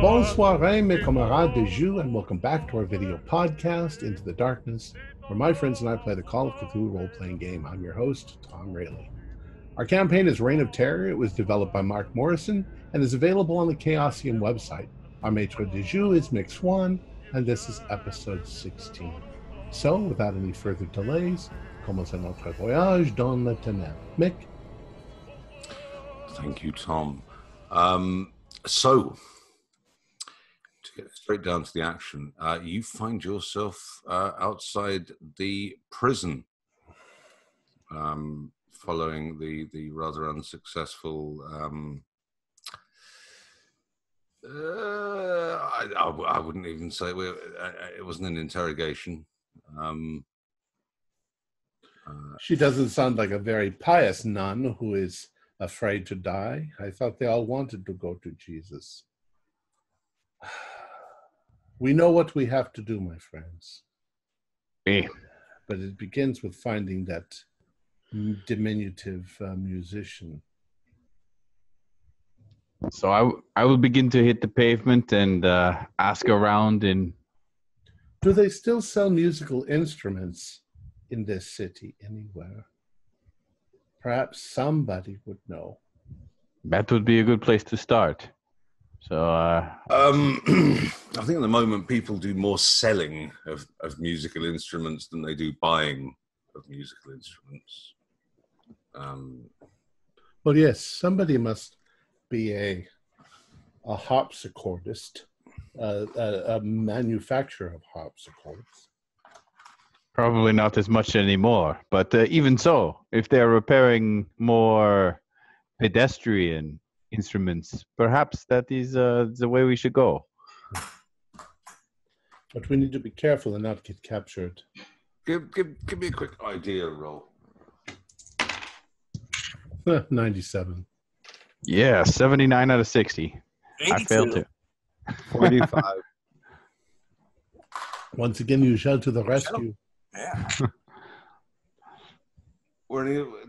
Bonsoir, mes camarades de jeu, and welcome back to our video podcast, Into the Darkness, where my friends and I play the Call of Cthulhu role-playing game. I'm your host, Tom Rayleigh. Our campaign is Reign of Terror. It was developed by Mark Morrison and is available on the Chaosium website. Our maitre de jeu is Mix One, and this is episode 16. So, without any further delays, commençons notre voyage dans le ténèbres. Mick? Thank you, Tom. So, to get straight down to the action, you find yourself outside the prison, following the rather unsuccessful. I wouldn't even say it wasn't an interrogation. She doesn't sound like a very pious nun who is afraid to die. I thought they all wanted to go to Jesus. We know what we have to do, my friends. Hey. But it begins with finding that diminutive musician. So I will begin to hit the pavement and ask around. And do they still sell musical instruments in this city anywhere? Perhaps somebody would know. That would be a good place to start. So I think at the moment people do more selling of musical instruments than they do buying of musical instruments. Well, yes, somebody must be a harpsichordist, a manufacturer of harpsichords. Probably not as much anymore, but even so, if they're repairing more pedestrian instruments, perhaps that is the way we should go. But we need to be careful and not get captured. Give me a quick idea roll. 97. Yeah, 79 out of 60. 82. I failed to. 45. Once again, you shall to the rescue. Yeah.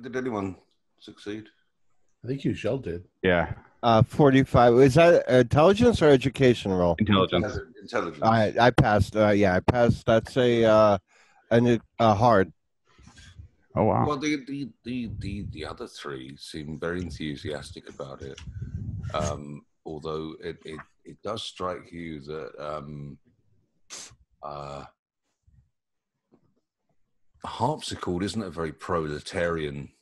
Did anyone succeed? I think you shall did. Yeah. 45. Is that intelligence or education roll? Intelligence. Intelligence. I passed. I passed. That's a hard. Oh wow. Well, the other three seem very enthusiastic about it. Although it does strike you that a harpsichord isn't a very proletarian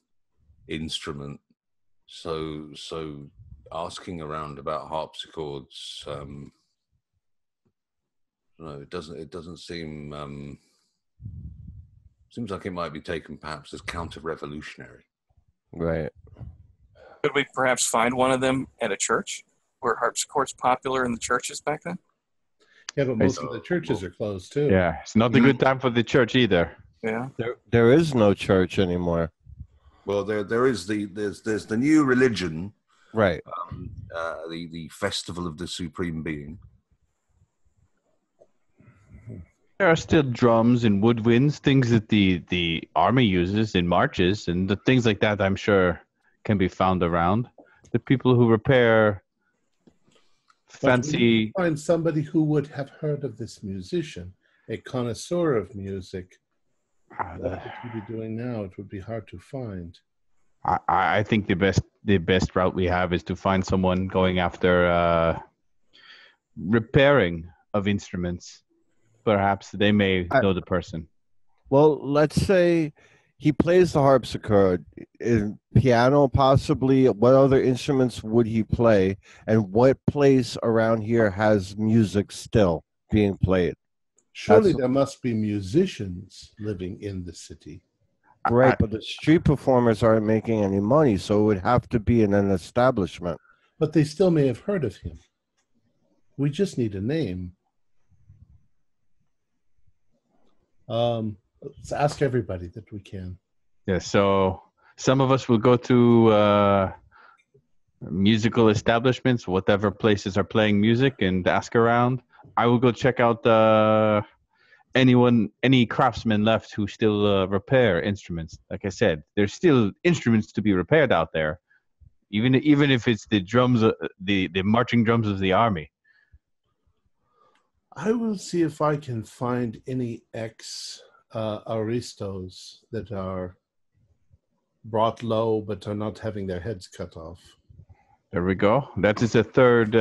instrument. So asking around about harpsichords, no, it doesn't seem. Seems like it might be taken perhaps as counter-revolutionary. Right. Could we perhaps find one of them at a church? Were harpsichords popular in the churches back then? Yeah, but most of the churches are closed too. Yeah, it's not a good time for the church either. Yeah. There is no church anymore. Well, there's the new religion, Right. the Festival of the Supreme Being. There are still drums and woodwinds, things that the army uses in marches, and the things like that I'm sure can be found around. The people who repair fancy... But find somebody who would have heard of this musician, a connoisseur of music. What would you be doing now? It would be hard to find. I think the best route we have is to find someone going after repairing of instruments. Perhaps they may know the person. Well, let's say he plays the harpsichord, piano possibly. What other instruments would he play? And what place around here has music still being played? Surely there must be musicians living in the city. Right, but the street performers aren't making any money, so it would have to be in an establishment. But they still may have heard of him. We just need a name. Let's ask everybody that we can. Yeah, so some of us will go to musical establishments, whatever places are playing music, and ask around. I will go check out any craftsmen left who still repair instruments. Like I said, there's still instruments to be repaired out there. even if it's the drums, the marching drums of the army. I will see if I can find any ex-aristos that are brought low but are not having their heads cut off. There we go. That is a third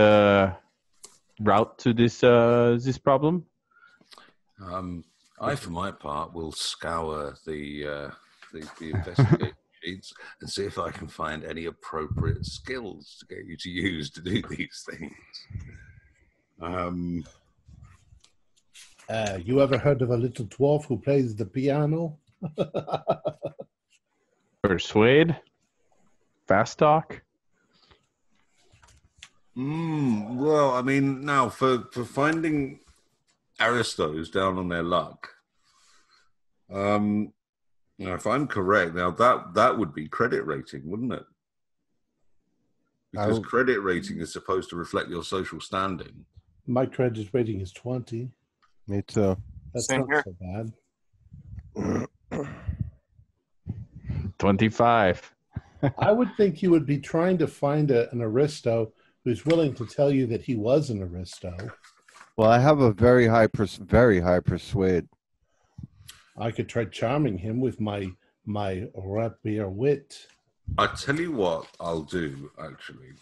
route to this problem. I, for my part, will scour the investigation sheets and see if I can find any appropriate skills to get you to use to do these things. You ever heard of a little dwarf who plays the piano? Persuade? Fast talk? Well, I mean, now for finding aristos down on their luck, now, if I'm correct, now that would be credit rating, wouldn't it? Because credit rating is supposed to reflect your social standing. My credit rating is 20. Me too. That's Same not here. so bad. 25. I would think you would be trying to find an aristo who's willing to tell you that he was an aristo. Well, I have a very high persuade. I could try charming him with my rapier wit. I tell you what I'll do, actually.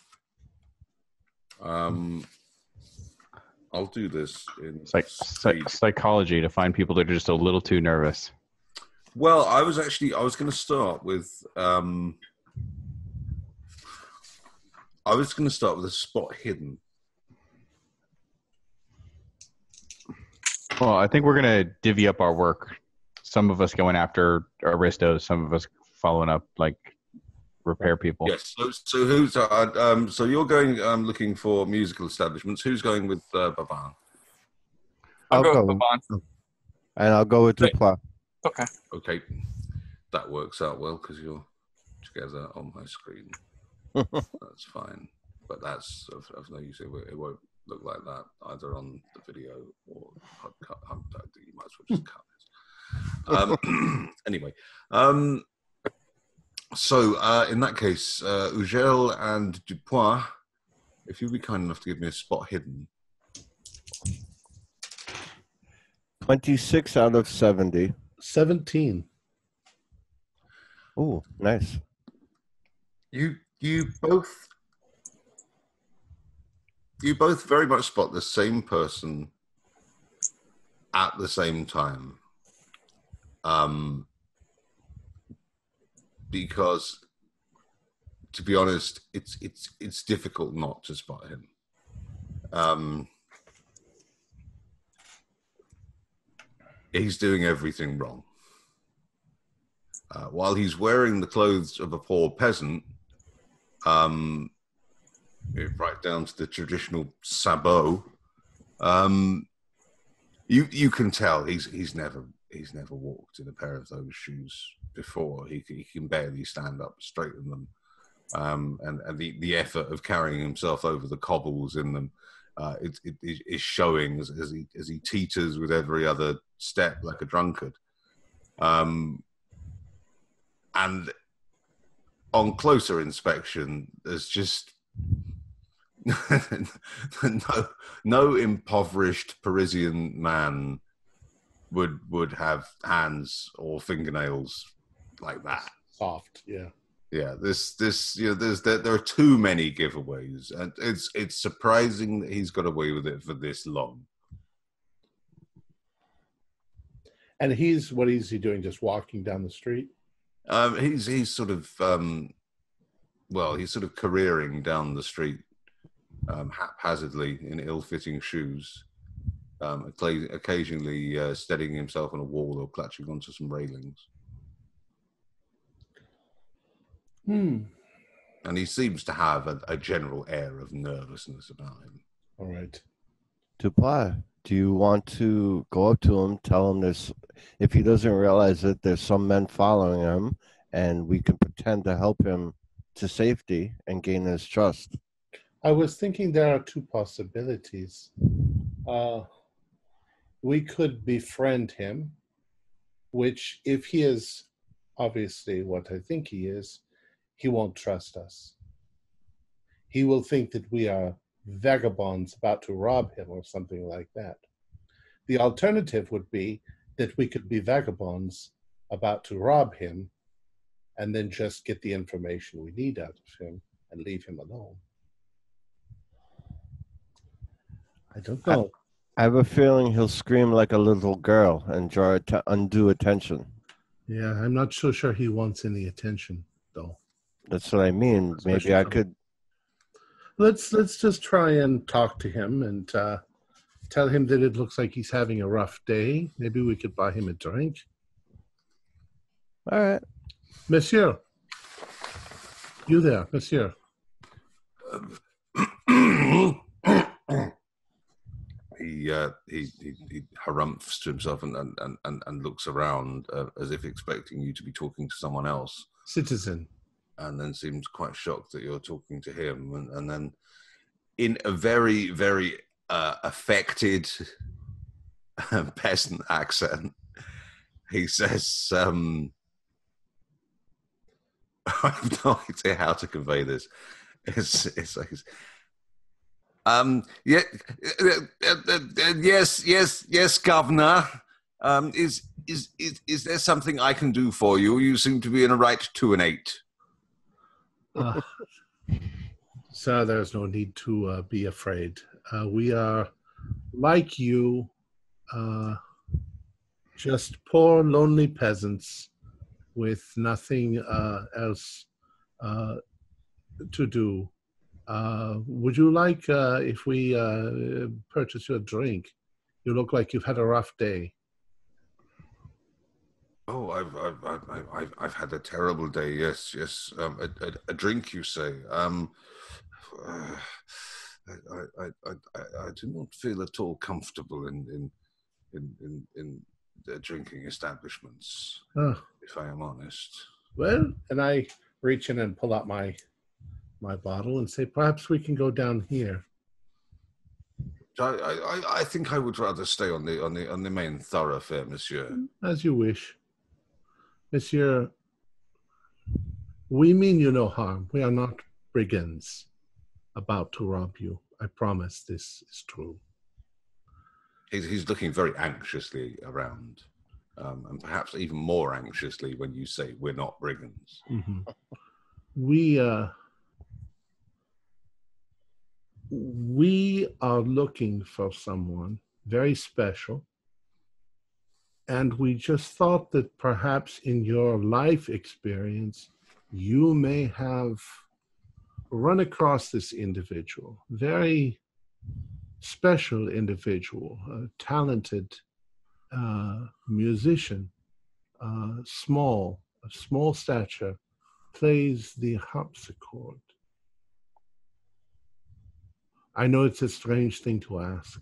I'll do this in Psychology to find people that are just a little too nervous. Well, I was going to start with a spot hidden. Well, I think we're going to divvy up our work. Some of us going after aristos, some of us following up like repair people. Yes. So who's so you're going looking for musical establishments. Who's going with Baban? I'll go with Baban. And I'll go with Dupois. Okay. Okay, that works out well because you're together on my screen. That's fine, but that's of no use. It won't look like that either on the video or you might as well just cut this. Anyway, so in that case, Ugel and Dupois, if you'd be kind enough to give me a spot hidden. 26 out of 70. 17. Oh, nice. You both very much spot the same person at the same time. Because to be honest, it's difficult not to spot him. He's doing everything wrong. While he's wearing the clothes of a poor peasant, right down to the traditional sabot, you can tell he's never walked in a pair of those shoes before. He can barely stand up straight in them, and the effort of carrying himself over the cobbles in them it is showing as he teeters with every other step like a drunkard. And on closer inspection, there's just no impoverished Parisian man would have hands or fingernails like that. Soft, yeah. Yeah, this there are too many giveaways, and it's surprising that he's got away with it for this long. And what is he doing? Just walking down the street? He's sort of he's sort of careering down the street haphazardly in ill-fitting shoes, occasionally steadying himself on a wall or clutching onto some railings. And he seems to have a general air of nervousness about him. All right. Dupois, do you want to go up to him, tell him this? If he doesn't realize it, there's some men following him, and we can pretend to help him to safety and gain his trust. I was thinking there are two possibilities. We could befriend him, which if he is obviously what I think he is, he won't trust us. He will think that we are vagabonds about to rob him or something like that. The alternative would be that we could be vagabonds about to rob him and then just get the information we need out of him and leave him alone. I don't know. I have a feeling he'll scream like a little girl and draw undue attention. Yeah, I'm not so sure he wants any attention, though. That's what I mean. Especially Maybe I from- could. Let's just try and talk to him and tell him that it looks like he's having a rough day. Maybe we could buy him a drink. All right. Monsieur. You there, monsieur. He harumphs to himself and looks around as if expecting you to be talking to someone else. Citizen. And then seems quite shocked that you're talking to him. And then in a very, very affected peasant accent, he says, I have no idea how to convey this. It's like, yeah, yes, Governor. Is there something I can do for you? You seem to be in a right 2 and 8. Sir, there's no need to be afraid. We are, like you, just poor, lonely peasants with nothing else to do. Would you like if we purchase you a drink? You look like you've had a rough day. Oh, I've had a terrible day. Yes. A drink, you say? I do not feel at all comfortable in the drinking establishments. If I am honest. Well, and I reach in and pull out my bottle and say, perhaps we can go down here. I think I would rather stay on the main thoroughfare, monsieur. As you wish. Monsieur, we mean you no harm. We are not brigands about to rob you. I promise this is true. He's looking very anxiously around, and perhaps even more anxiously when you say we're not brigands. Mm-hmm. We are looking for someone very special. And we just thought that perhaps in your life experience, you may have run across this individual, very special individual, a talented musician, of small stature, plays the harpsichord. I know it's a strange thing to ask,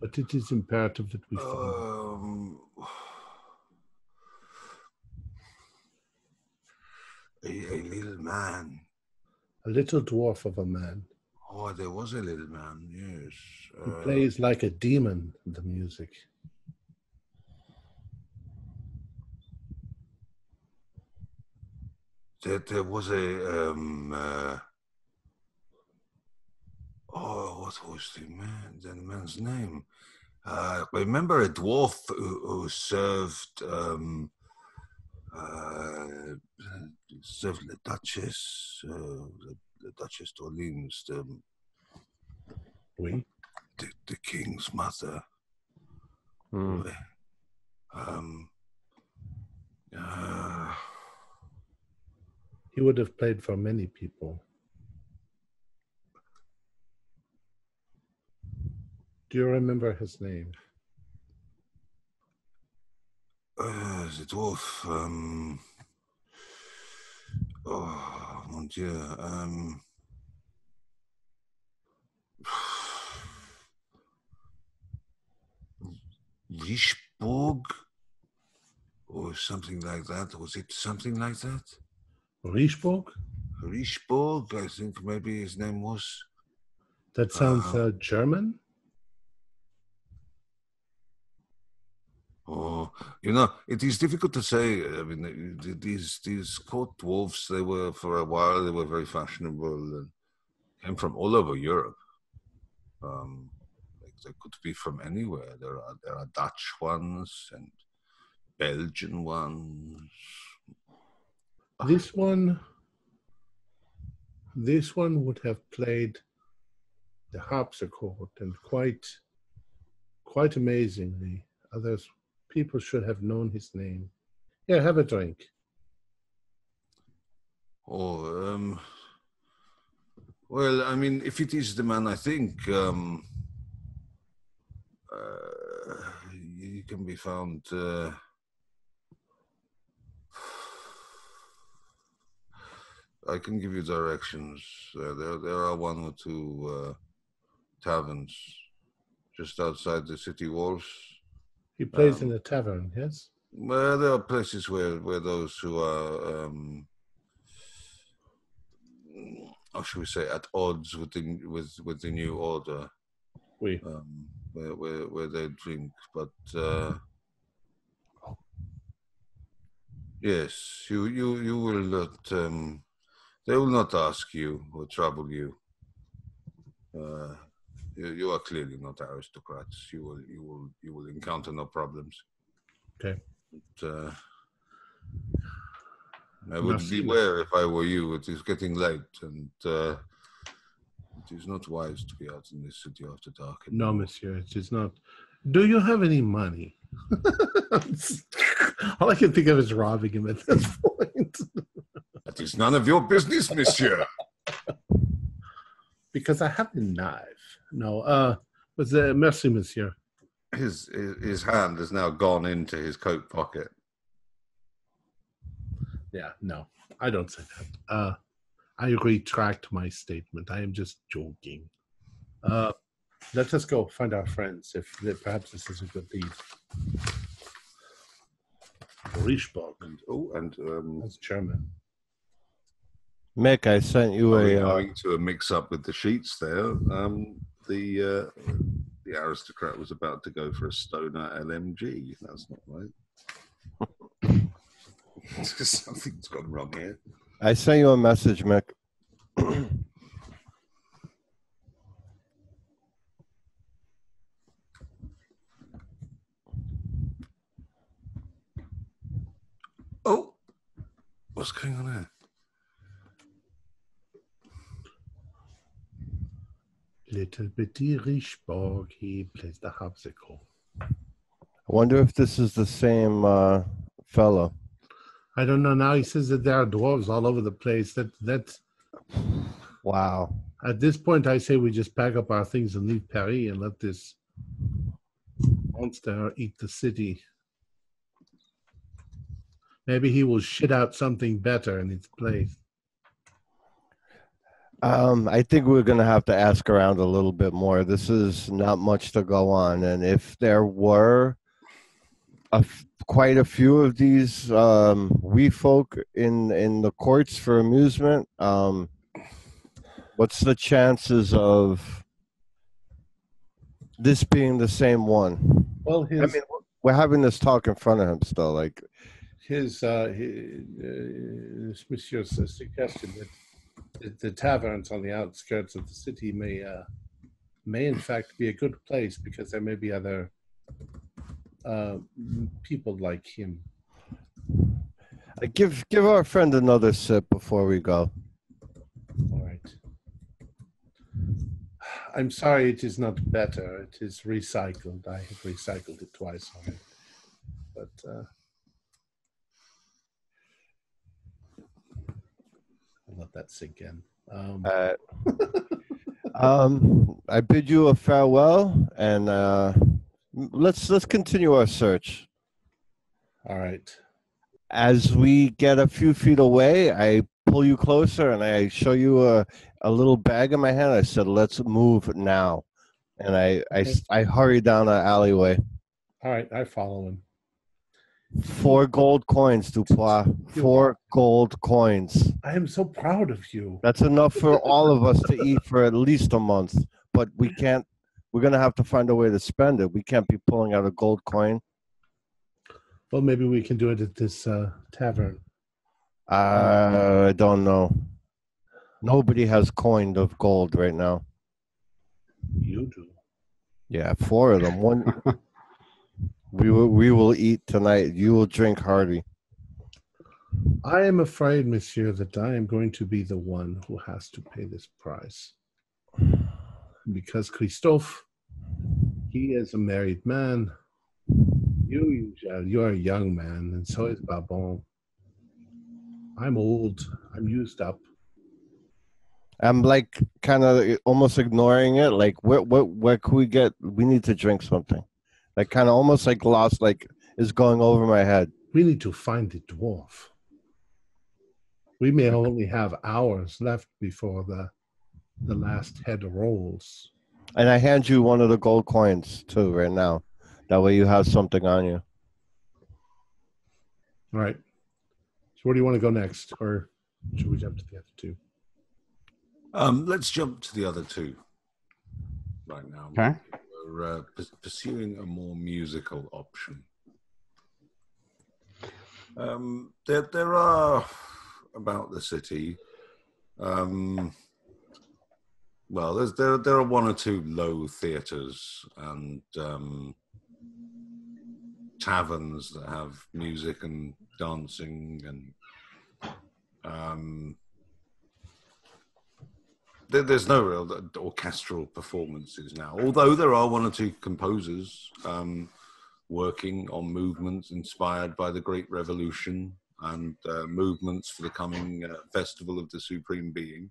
but it is imperative that we find. A little man. A little dwarf of a man. Oh, there was a little man, yes. He plays like a demon, the music. There was a what was the man's name? I remember a dwarf who served the Duchess, the Duchess d'Orleans, Oui. the king's mother. He would have played for many people. Do you remember his name? The dwarf. Oh, mon Dieu. Richbourg? Or something like that. Was it something like that? Richbourg? Richbourg, I think maybe his name was. That sounds German? Oh, you know, it is difficult to say. I mean, these court dwarfs, they were, for a while, they were very fashionable and came from all over Europe. Like they could be from anywhere. There are Dutch ones and Belgian ones. This one would have played the harpsichord, and quite amazingly. Others people should have known his name. Yeah, have a drink. Oh, well, I mean, if it is the man, I think he can be found. I can give you directions. There are one or two taverns just outside the city walls. He plays in a tavern, yes? Well, there are places where those who are, how should we say, at odds with the new order, Oui. where they drink. But yes, you will not. They will not ask you or trouble you. You are clearly not aristocrats. You will encounter no problems. Okay. But, I would beware if I were you. It is getting late, and it is not wise to be out in this city after dark. No, monsieur, it is not. Do you have any money? All I can think of is robbing him at this point. That is none of your business, monsieur. Because I have a knife. No, merci, monsieur. His hand has now gone into his coat pocket. Yeah, no, I don't say that. I retract my statement. I am just joking. Let us go find our friends. If perhaps this is a good lead. Riechberg. That's German. Mick, I sent you owing to a mix-up with the sheets there. The aristocrat was about to go for a stoner LMG. That's not right. Something's gone wrong here. I sent you a message, Mick. Oh, what's going on there? Little bitty Riechberg, he plays the harpsichord. I wonder if this is the same fellow. I don't know. Now he says that there are dwarves all over the place. That's wow. At this point, I say we just pack up our things and leave Paris and let this monster eat the city. Maybe he will shit out something better in its place. I think we're going to have to ask around a little bit more. This is not much to go on. And if there were quite a few of these wee folk in the courts for amusement, what's the chances of this being the same one? Well, I mean, we're having this talk in front of him still. Like his Monsieur's suggestion that the taverns on the outskirts of the city may in fact be a good place because there may be other people like him. Give our friend another sip before we go. All right. I'm sorry, it is not better. It is recycled. I have recycled it twice already. But I'll let that sink in. I bid you a farewell, and let's continue our search. All right. As we get a few feet away, I pull you closer and I show you a little bag in my hand. I said, "Let's move now," and I hurry down an alleyway. All right, I follow him. 4 gold coins, Dupois. 4 gold coins. I am so proud of you. That's enough for all of us to eat for at least a month. But we can't. We're gonna have to find a way to spend it. We can't be pulling out a gold coin. Well, maybe we can do it at this tavern. I don't know. Nobody has coined of gold right now. You do. Yeah, 4 of them. One we will eat tonight. You will drink hearty. I am afraid, monsieur, that I am going to be the one who has to pay this price. Because Christophe, he is a married man. You're a young man, and so is Babon. I'm old. I'm used up. I'm like kind of almost ignoring it. Like, what can we get? We need to drink something. Like, kind of almost like lost. Like, is going over my head. We need to find the dwarf. We may only have hours left before the last head rolls. And I hand you one of the gold coins too right now. That way you have something on you. All right. So where do you want to go next? Or should we jump to the other two? Let's jump to the other two right now. Okay. We're pursuing a more musical option. There are about the city. Well, there are one or two low theatres and taverns that have music and dancing and there's no real orchestral performances now, although there are one or two composers working on movements inspired by the Great Revolution and movements for the coming Festival of the Supreme Being.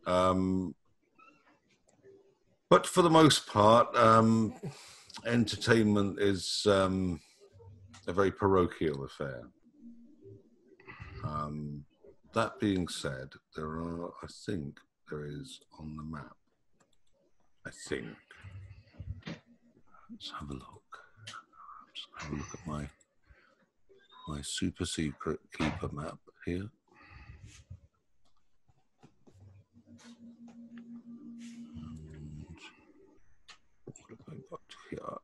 But for the most part, entertainment is a very parochial affair. That being said, I think there is on the map. I think. Let's have a look. Just have a look at my super secret keeper map here. And what have I got here?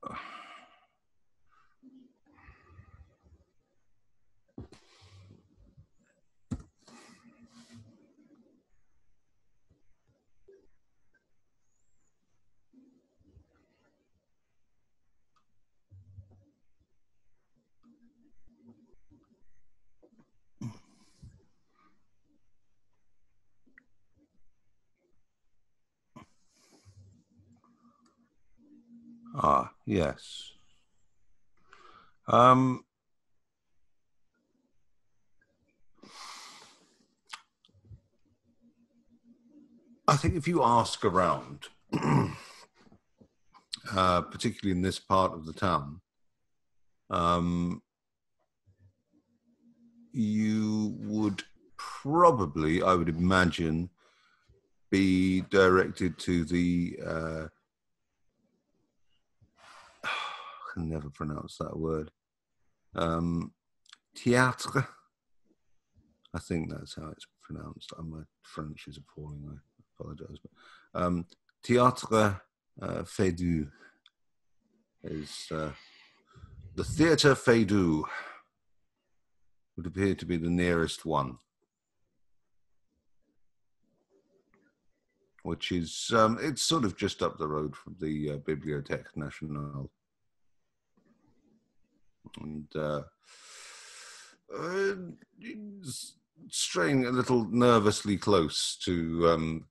Ah, yes. I think if you ask around, particularly in this part of the town, you would probably, I would imagine, be directed to the I can never pronounce that word. Théâtre. I think that's how it's pronounced. My French is appalling. I apologize. But, Théâtre Feydeau is the Theatre Feydeau would appear to be the nearest one, which is it's sort of just up the road from the Bibliothèque Nationale. And straying a little nervously close to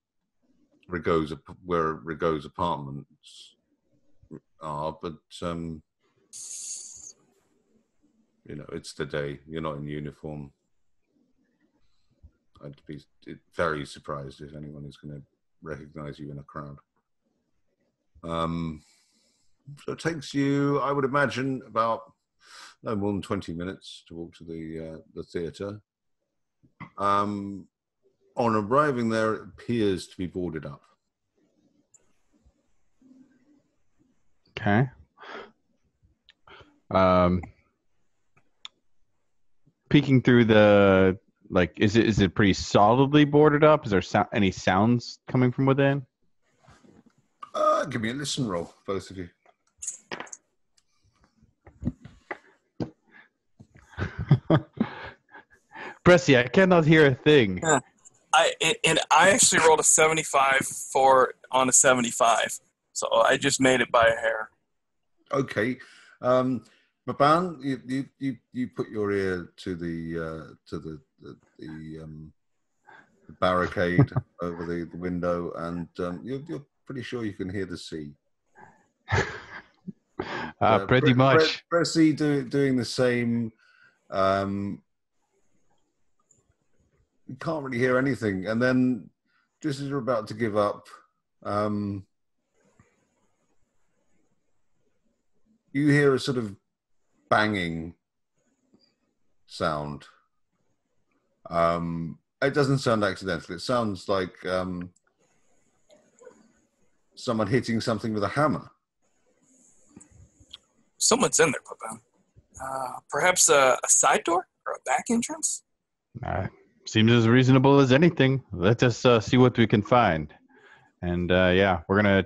where Rigaud's apartments are, but you know, it's the day. You're not in uniform. I'd be very surprised if anyone is going to recognize you in a crowd. So it takes you, I would imagine, about no more than 20 minutes to walk to the theatre. On arriving there, it appears to be boarded up. Okay. Peeking through the, like, is it pretty solidly boarded up? Is there any sounds coming from within? Give me a listen roll, both of you. Bressy, I cannot hear a thing. I actually rolled a 75 on a 75. So I just made it by a hair. Okay. Baban, you put your ear to the barricade over the window, and you're pretty sure you can hear the sea. Pretty much. Pressy doing the same. You can't really hear anything, and then just as you're about to give up, you hear a sort of banging sound. It doesn't sound accidental. It sounds like someone hitting something with a hammer. Someone's in there, Papa. Perhaps a side door or a back entrance? Seems as reasonable as anything. Let us see what we can find. And we're gonna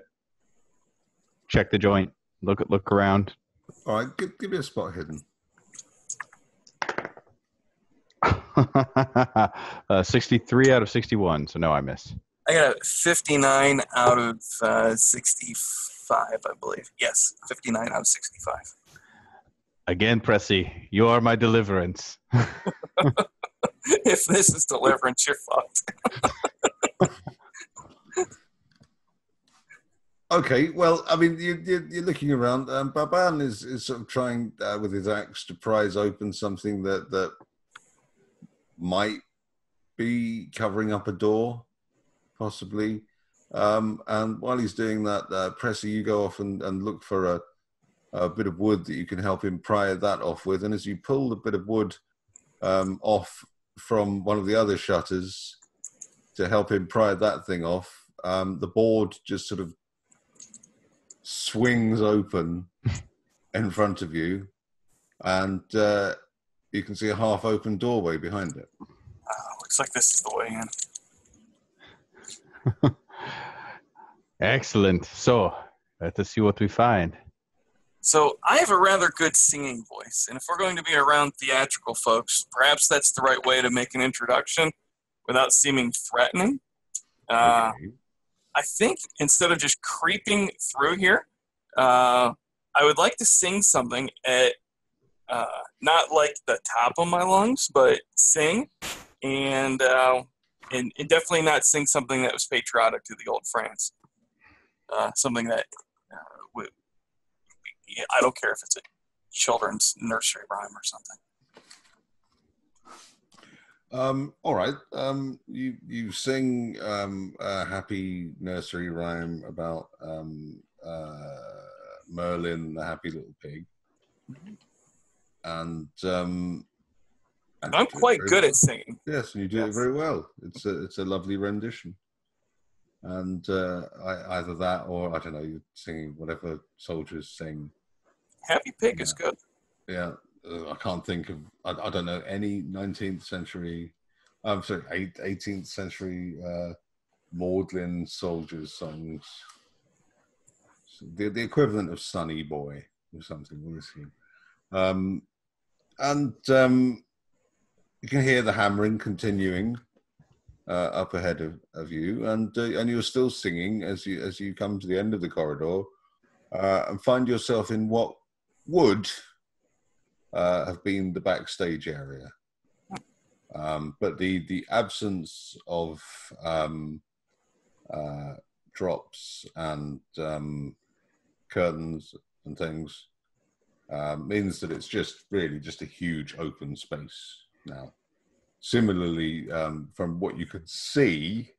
check the joint. Look around. All right, give me a spot hidden. 63 out of 61, so no, I miss. I got a 59 out of 65, I believe. Yes, 59 out of 65. Again, Pressy, you are my deliverance. If this is deliverance, you're fucked. Okay, well, I mean, you're looking around. Baban is sort of trying with his axe to prise open something that might be covering up a door, possibly. And while he's doing that, Pressy, you go off and look for a bit of wood that you can help him pry that off with. And as you pull the bit of wood off from one of the other shutters to help him pry that thing off, the board just sort of swings open in front of you, and you can see a half-open doorway behind it. Looks like this is the way in. Excellent. So, let us see what we find. So, I have a rather good singing voice, and if we're going to be around theatrical folks, perhaps that's the right way to make an introduction without seeming threatening. Okay. I think instead of just creeping through here, I would like to sing something at not like the top of my lungs, but sing, and definitely not sing something that was patriotic to the old France. Something that I don't care if it's a children's nursery rhyme or something. All right. You sing a happy nursery rhyme about Merlin, the happy little pig, and I'm quite good at singing. Yes, and you do it very well. It's a lovely rendition, and either that or I don't know, you're singing whatever soldiers sing. Happy pig is good. Yeah. I can't think of, I don't know, any 19th century, I'm sorry, 18th century maudlin soldiers songs. So the equivalent of Sonny Boy or something, we'll see. And you can hear the hammering continuing up ahead of you, and you're still singing as you come to the end of the corridor and find yourself in what would have been the backstage area, but the absence of drops and curtains and things means that it's just really just a huge open space now. Similarly, from what you could see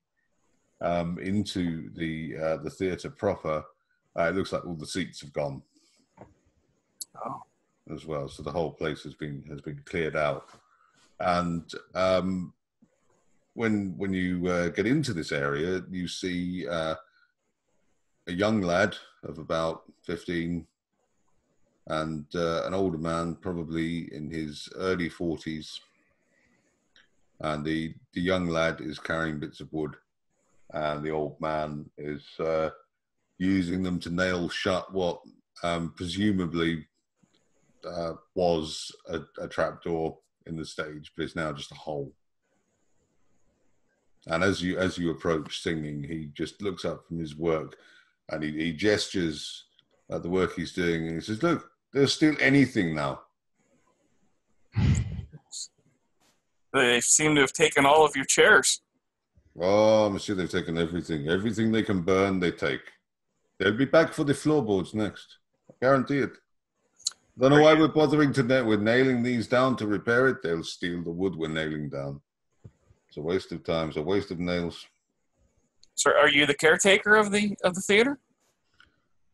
into the theatre proper, it looks like all the seats have gone. Oh. As well, so the whole place has been cleared out, and when you get into this area, you see a young lad of about 15 and an older man, probably in his early 40s, and the young lad is carrying bits of wood, and the old man is using them to nail shut what presumably was a trapdoor in the stage, but it's now just a hole. And as you approach singing, he just looks up from his work And he gestures at the work he's doing, and he says, "Look, there's still anything now." They seem to have taken all of your chairs. Oh, monsieur, they've taken everything. Everything they can burn, they take. They'll be back for the floorboards next. I guarantee it. Don't know why we're bothering with nailing these down to repair it. They'll steal the wood we're nailing down. It's a waste of time. It's a waste of nails. Sir, are you the caretaker of the theater?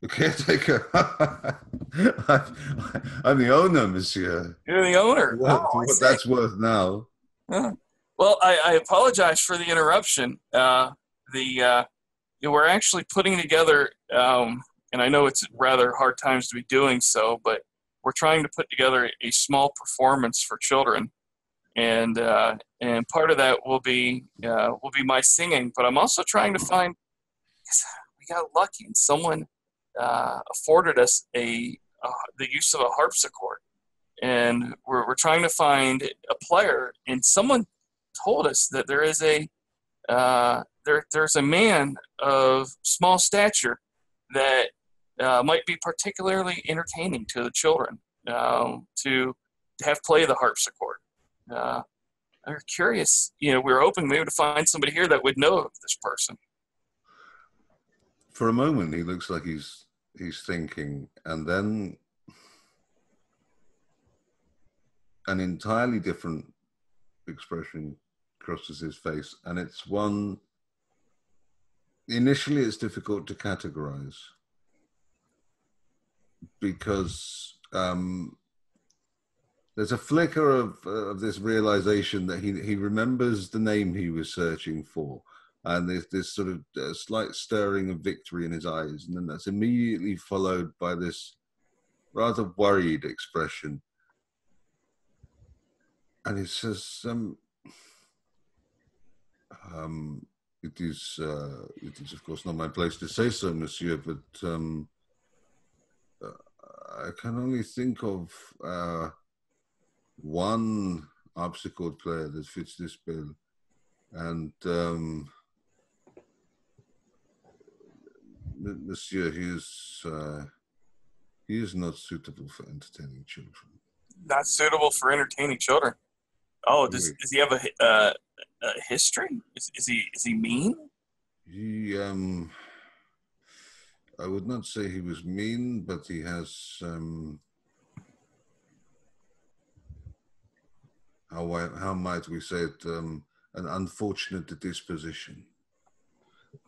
The caretaker. I'm the owner, monsieur. You're the owner. What that's worth now. Well, I apologize for the interruption. We're actually putting together, and I know it's rather hard times to be doing so, but we're trying to put together a small performance for children, and part of that will be my singing. But I'm also trying to find. We got lucky, and someone afforded us the use of a harpsichord, and we're trying to find a player. And someone told us that there is there's a man of small stature that might be particularly entertaining to the children to have play the harpsichord. I'm curious. We were hoping maybe to find somebody here that would know of this person. For a moment, he looks like he's thinking, and then an entirely different expression crosses his face, and it's one. Initially, it's difficult to categorize because there's a flicker of this realization that he remembers the name he was searching for, and there's this sort of slight stirring of victory in his eyes, and then that's immediately followed by this rather worried expression, and he says, It is of course not my place to say so, monsieur, but I can only think of one harpsichord player that fits this bill, and monsieur, he is not suitable for entertaining children. Not suitable for entertaining children. Oh, does he have a history? Is he mean? He I would not say he was mean, but he has how might we say it, an unfortunate disposition.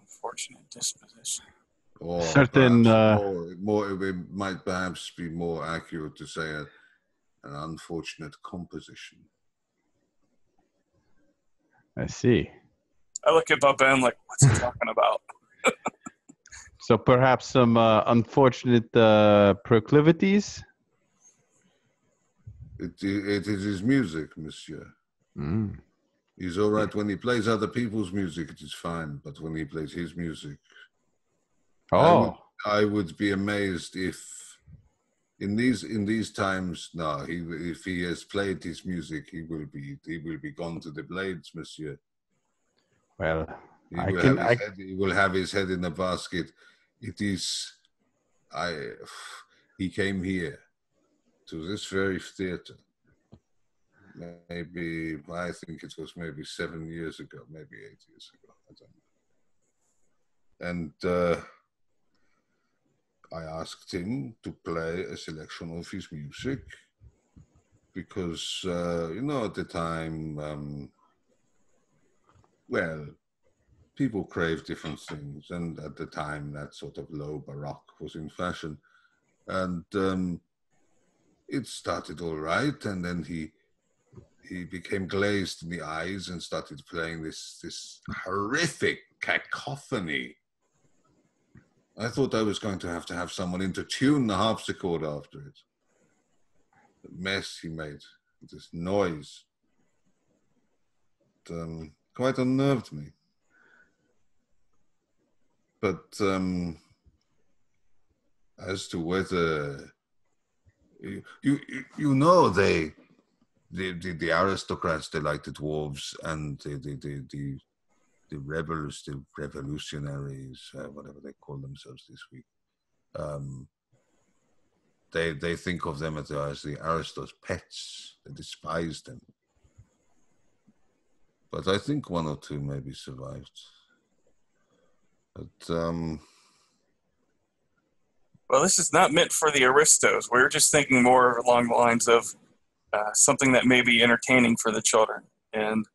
Unfortunate disposition. Or certain more it might perhaps be more accurate to say an unfortunate composition. I see. I look at Bob Ben like, what's he talking about? So perhaps some unfortunate proclivities? It is his music, monsieur. Mm. He's all right when he plays other people's music. It is fine, but when he plays his music, I would be amazed if in these times. No, if he has played his music, he will be gone to the blades, monsieur. Well, he will have his head in a basket. It is, he came here to this very theater. Maybe, I think it was maybe 7 years ago, maybe 8 years ago. I don't know. And I asked him to play a selection of his music because, at the time, people crave different things. And at the time, that sort of low baroque was in fashion. And it started all right. And then he became glazed in the eyes and started playing this horrific cacophony. I thought I was going to have someone in to tune the harpsichord after it. The mess he made, this noise, it, quite unnerved me. But as to whether you know the aristocrats, they like the dwarves, and the revolutionaries, whatever they call themselves this week. They think of them as the Aristo's pets. They despise them. But I think one or two maybe survived. But Well, this is not meant for the aristos. We're just thinking more along the lines of something that may be entertaining for the children. And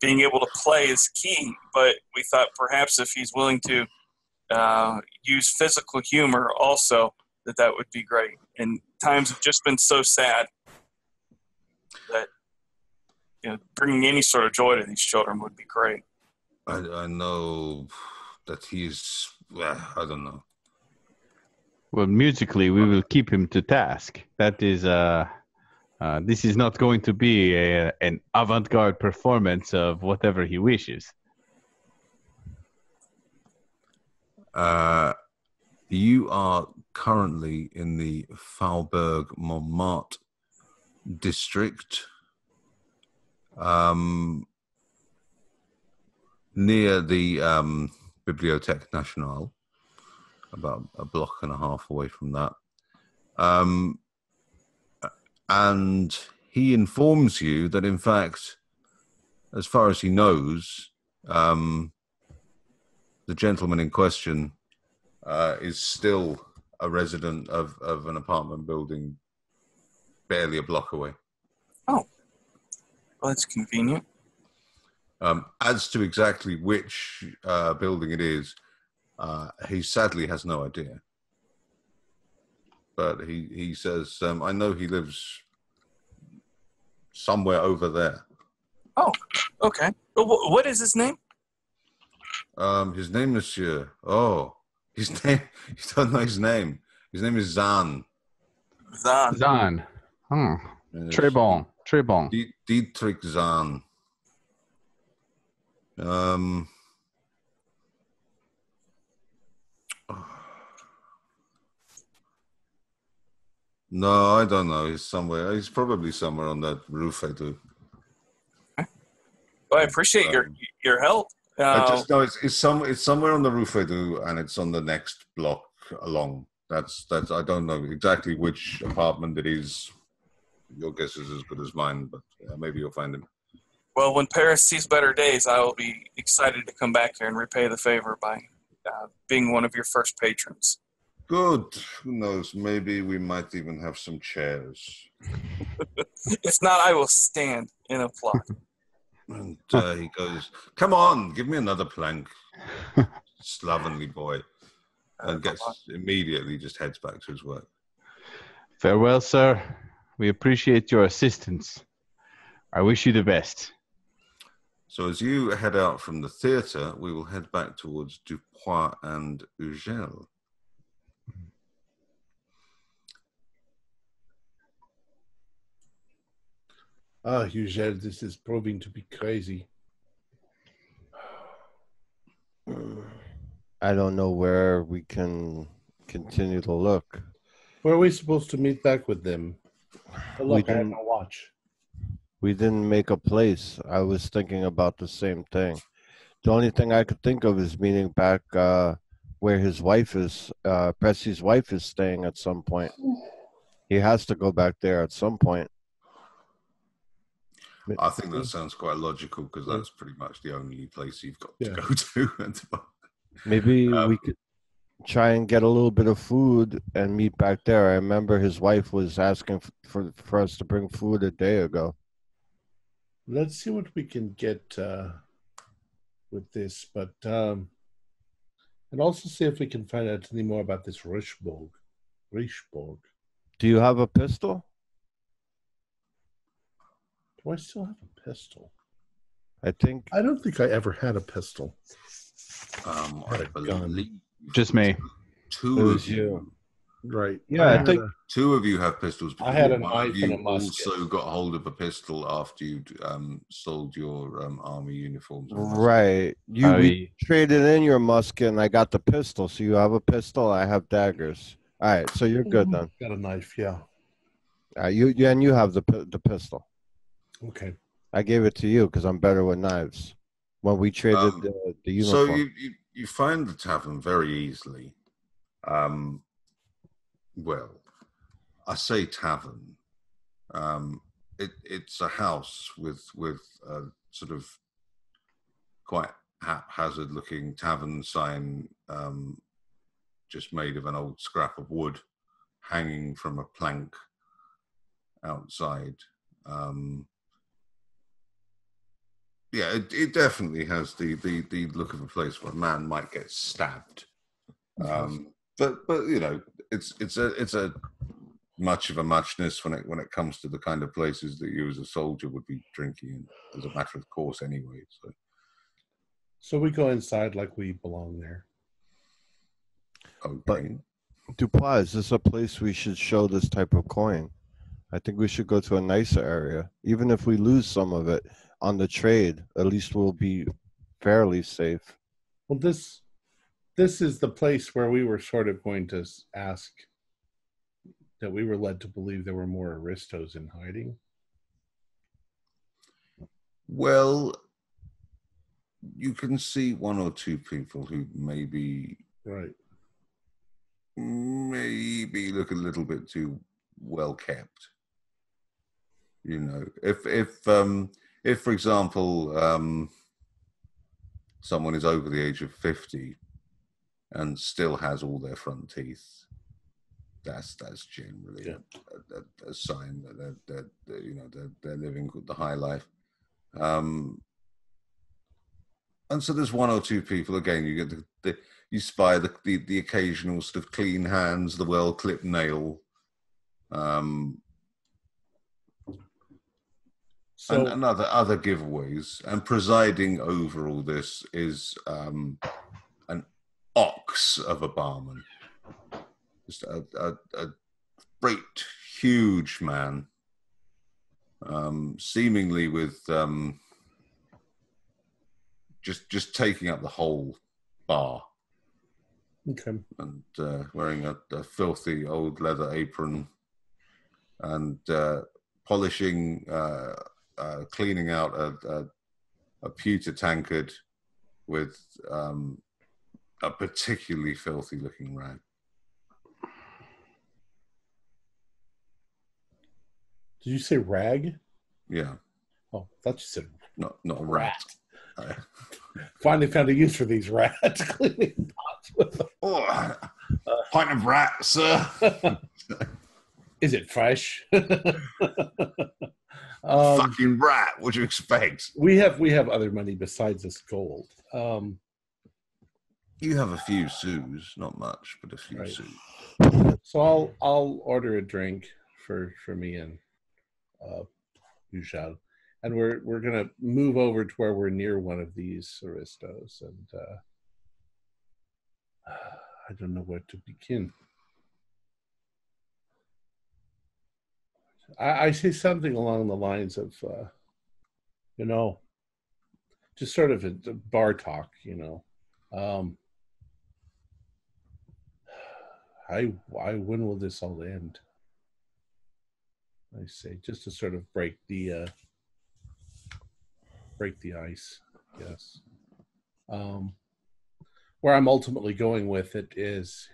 being able to play is key, but we thought perhaps if he's willing to use physical humor also, that would be great. And times have just been so sad that bringing any sort of joy to these children would be great. I know that he's, I don't know. Well, musically, we will keep him to task. That is, this is not going to be an avant-garde performance of whatever he wishes. You are currently in the Faubourg Montmartre district, near the Bibliothèque Nationale, about a block and a half away from that. And he informs you that, in fact, as far as he knows, the gentleman in question is still a resident of an apartment building barely a block away. Oh, well, that's convenient. As to exactly which building it is, he sadly has no idea. But he says, I know he lives somewhere over there. Oh, okay. What is his name? His name, monsieur. Oh, his name. You don't know his name. His name is Zahn. Zahn. Hmm. Très bon. Très bon. Dietrich Zahn. No, I don't know. He's somewhere. He's probably somewhere on that Rue Feydeau. Well, I appreciate your help. I just know it's somewhere on the Rue Feydeau, and it's on the next block along. That's. I don't know exactly which apartment it is. Your guess is as good as mine, but maybe you'll find him. Well, when Paris sees better days, I will be excited to come back here and repay the favor by being one of your first patrons. Good. Who knows? Maybe we might even have some chairs. If not, I will stand and applaud. And he goes, "Come on, give me another plank." Slovenly boy. And immediately just heads back to his work. Farewell, sir. We appreciate your assistance. I wish you the best. So as you head out from the theatre, we will head back towards Dupois and Ugel. Ugel, this is proving to be crazy. I don't know where we can continue to look. Where are we supposed to meet back with them? Oh, look, I have my watch. We didn't make a place. I was thinking about the same thing. The only thing I could think of is meeting back where his wife is, Pressy's wife is staying at some point. He has to go back there at some point. I think that sounds quite logical because that's pretty much the only place you've got to go to. Maybe we could try and get a little bit of food and meet back there. I remember his wife was asking for us to bring food a day ago. Let's see what we can get with this, but and also see if we can find out any more about this Richborg. Do you have a pistol? Do I still have a pistol? I don't think I ever had a pistol. I believe just me. Two of you. Right. Yeah, I think two of you have pistols. I had a one knife of you and a musket. also got hold of a pistol after you sold your army uniforms. Right. We traded in your musket and I got the pistol. So you have a pistol, I have daggers. All right, so you're good then. Got a knife, yeah. You have the pistol. Okay. I gave it to you because I'm better with knives. when we traded the So uniform. you find the tavern very easily. Well, I say tavern. It's a house with a sort of quite haphazard looking tavern sign, just made of an old scrap of wood hanging from a plank outside. Yeah, it definitely has the look of a place where a man might get stabbed. But you know, it's a much of a muchness when it comes to the kind of places that you as a soldier would be drinking in, as a matter of course anyway. So we go inside like we belong there. Okay. But Dupois, is this a place we should show this type of coin? I think we should go to a nicer area. Even if we lose some of it on the trade, at least we'll be fairly safe. Well, this is the place where we were sort of going to ask that we were led to believe there were more aristos in hiding. Well, you can see one or two people who maybe look a little bit too well kept. You know, if for example, someone is over the age of 50 and still has all their front teeth, that's generally a sign that they're living the high life. And so there's one or two people. Again, you get you spy the occasional sort of clean hands, the well clipped nail. And other giveaways. And presiding over all this is an ox of a barman. Just a great, huge man, seemingly with just taking up the whole bar. Okay. And wearing a filthy old leather apron and polishing, cleaning out a pewter tankard with a particularly filthy looking rag. Did you say rag? Yeah. Oh, I thought you said not a rat. Finally found a use for these rats cleaning pots with them. Pint of rat, sir. Is it fresh? Fucking rat. What do you expect? We have other money besides this gold. You have a few sous, not much, but a few sous. So I'll order a drink for me and Yujal. And we're gonna move over to where we're near one of these aristos, and I don't know where to begin. I say something along the lines of, just sort of a bar talk, when will this all end? I say, just to sort of break the ice, yes. Where I'm ultimately going with it is,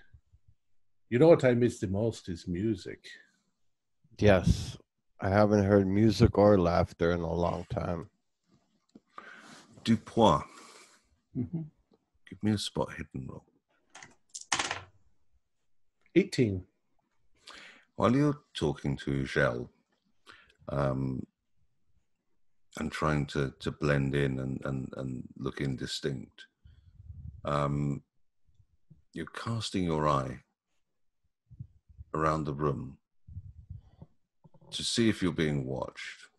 what I miss the most is music. Yes, I haven't heard music or laughter in a long time. Dupois, give me a spot hidden roll. 18. While you're talking to Gel, and trying to blend in and look indistinct, you're casting your eye around the room to see if you're being watched.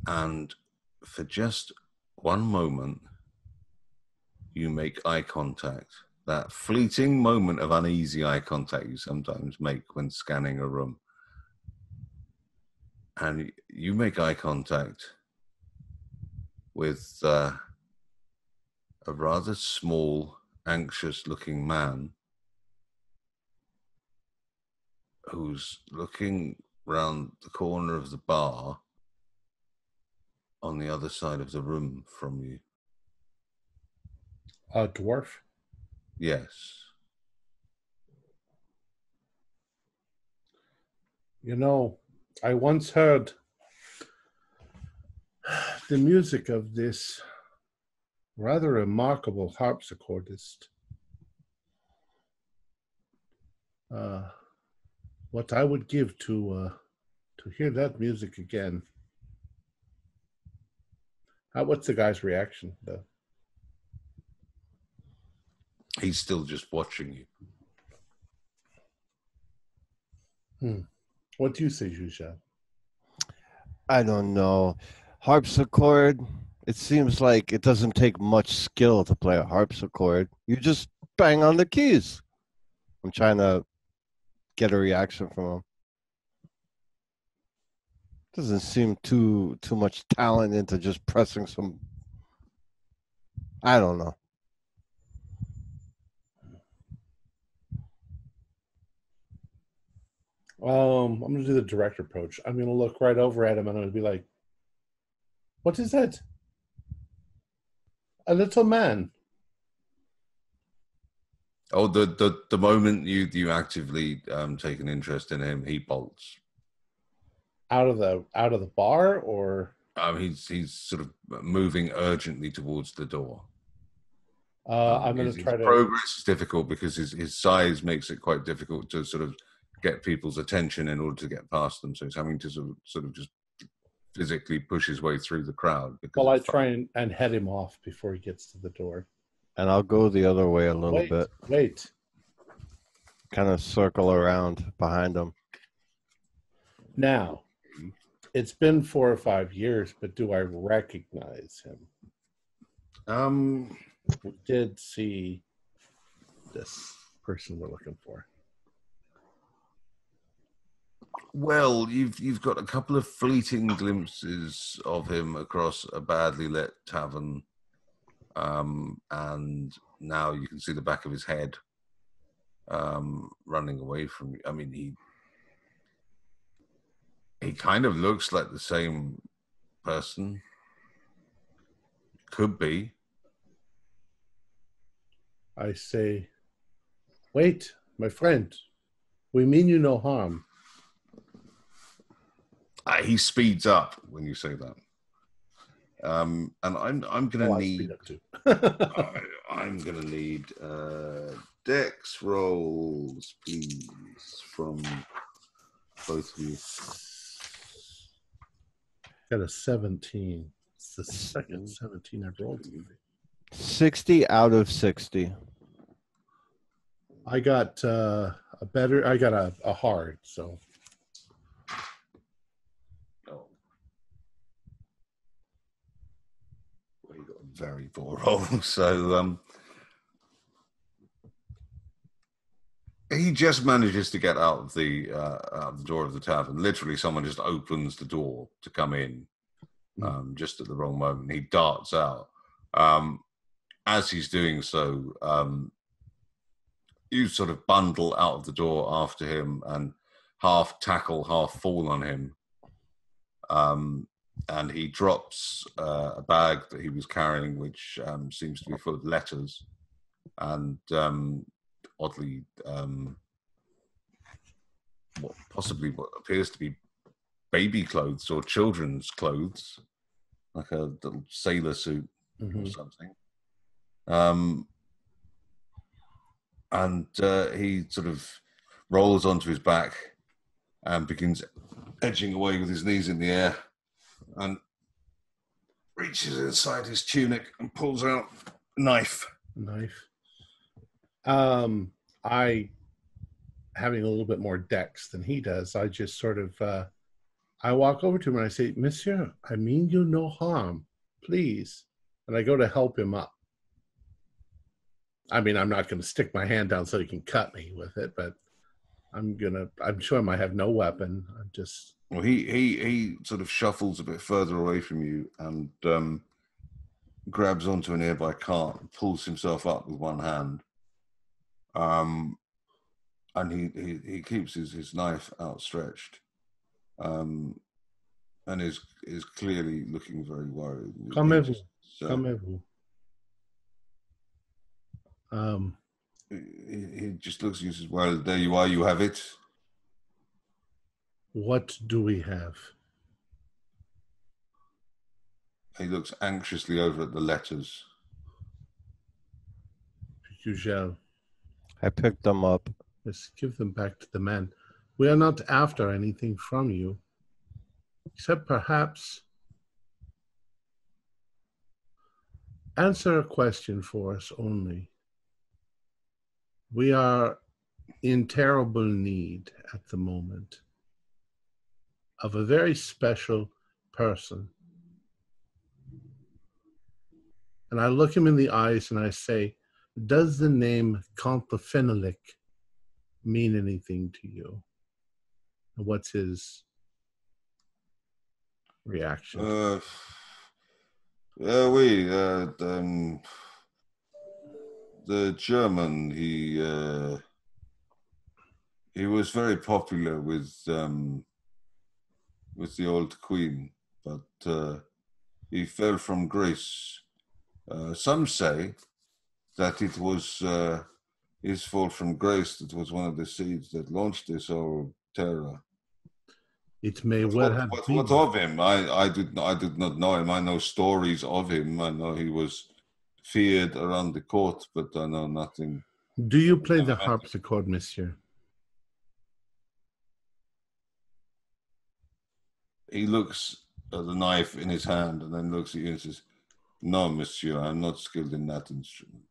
And for just one moment, you make eye contact. That fleeting moment of uneasy eye contact you sometimes make when scanning a room. And you make eye contact with a rather small, anxious-looking man who's looking round the corner of the bar on the other side of the room from you. A dwarf? Yes. You know, I once heard the music of this rather remarkable harpsichordist. What I would give to hear that music again. What's the guy's reaction, though? He's still just watching you. What do you say, Jusha? I don't know. Harpsichord, it seems like it doesn't take much skill to play a harpsichord. You just bang on the keys. I'm trying to get a reaction from him. Doesn't seem too much talent into just pressing some. I don't know. I'm going to do the direct approach. I'm going to look right over at him and I'm going to be like, what is that? A little man. Oh, the moment you actively take an interest in him, he bolts. Out of the bar, or he's sort of moving urgently towards the door. I'm going to try his to. Progress is difficult because his size makes it quite difficult to sort of get people's attention in order to get past them. So he's having to sort of just physically push his way through the crowd. Well, I try and head him off before he gets to the door. And I'll go the other way a little bit. Wait. Kind of circle around behind him. Now, it's been 4 or 5 years, but do I recognize him? We did see this person we're looking for. Well, you've got a couple of fleeting glimpses of him across a badly lit tavern, and now you can see the back of his head running away from you. I mean, he kind of looks like the same person. Could be. I say, wait, my friend. We mean you no harm. He speeds up when you say that. And I'm gonna need. I'm gonna need dex rolls, please, from both of you. Got a 17. It's the second 17 I've rolled today. 60 out of 60. I got a hard, so. Oh. Well, you got a very poor roll. So he just manages to get out of the door of the tavern. Literally, someone just opens the door to come in just at the wrong moment. He darts out. As he's doing so, you sort of bundle out of the door after him and half tackle, half fall on him. And he drops a bag that he was carrying, which seems to be full of letters. And oddly, what appears to be baby clothes or children's clothes, like a little sailor suit or something. And he sort of rolls onto his back and begins edging away with his knees in the air and reaches inside his tunic and pulls out a knife. I, having a little bit more dex than he does, I just sort of, I walk over to him and I say, Monsieur, I mean you no harm, please. And I go to help him up. I mean, I'm not going to stick my hand down so he can cut me with it, but I'm sure I might have no weapon. I'm just. Well, he sort of shuffles a bit further away from you and grabs onto a nearby cart and pulls himself up with one hand. And he keeps his knife outstretched. and is clearly looking very worried. Calmez-vous. Calmez-vous. He just looks at you and says, "Well, there you are. You have it." What do we have? He looks anxiously over at the letters. Ugel. I picked them up. Let's give them back to the man. We are not after anything from you, except perhaps answer a question for us only. We are in terrible need at the moment of a very special person. And I look him in the eyes and I say, does the name Cthulhu mean anything to you? And what's his reaction? The German, he was very popular with the old queen, but he fell from grace. Some say that it was his fall from grace that was one of the seeds that launched this whole terror. It may well have been. What of him? I did not know him. I know stories of him. I know he was feared around the court, but I know nothing. Do you play the harpsichord, monsieur? He looks at the knife in his hand and then looks at you and says, "No, monsieur, I'm not skilled in that instrument."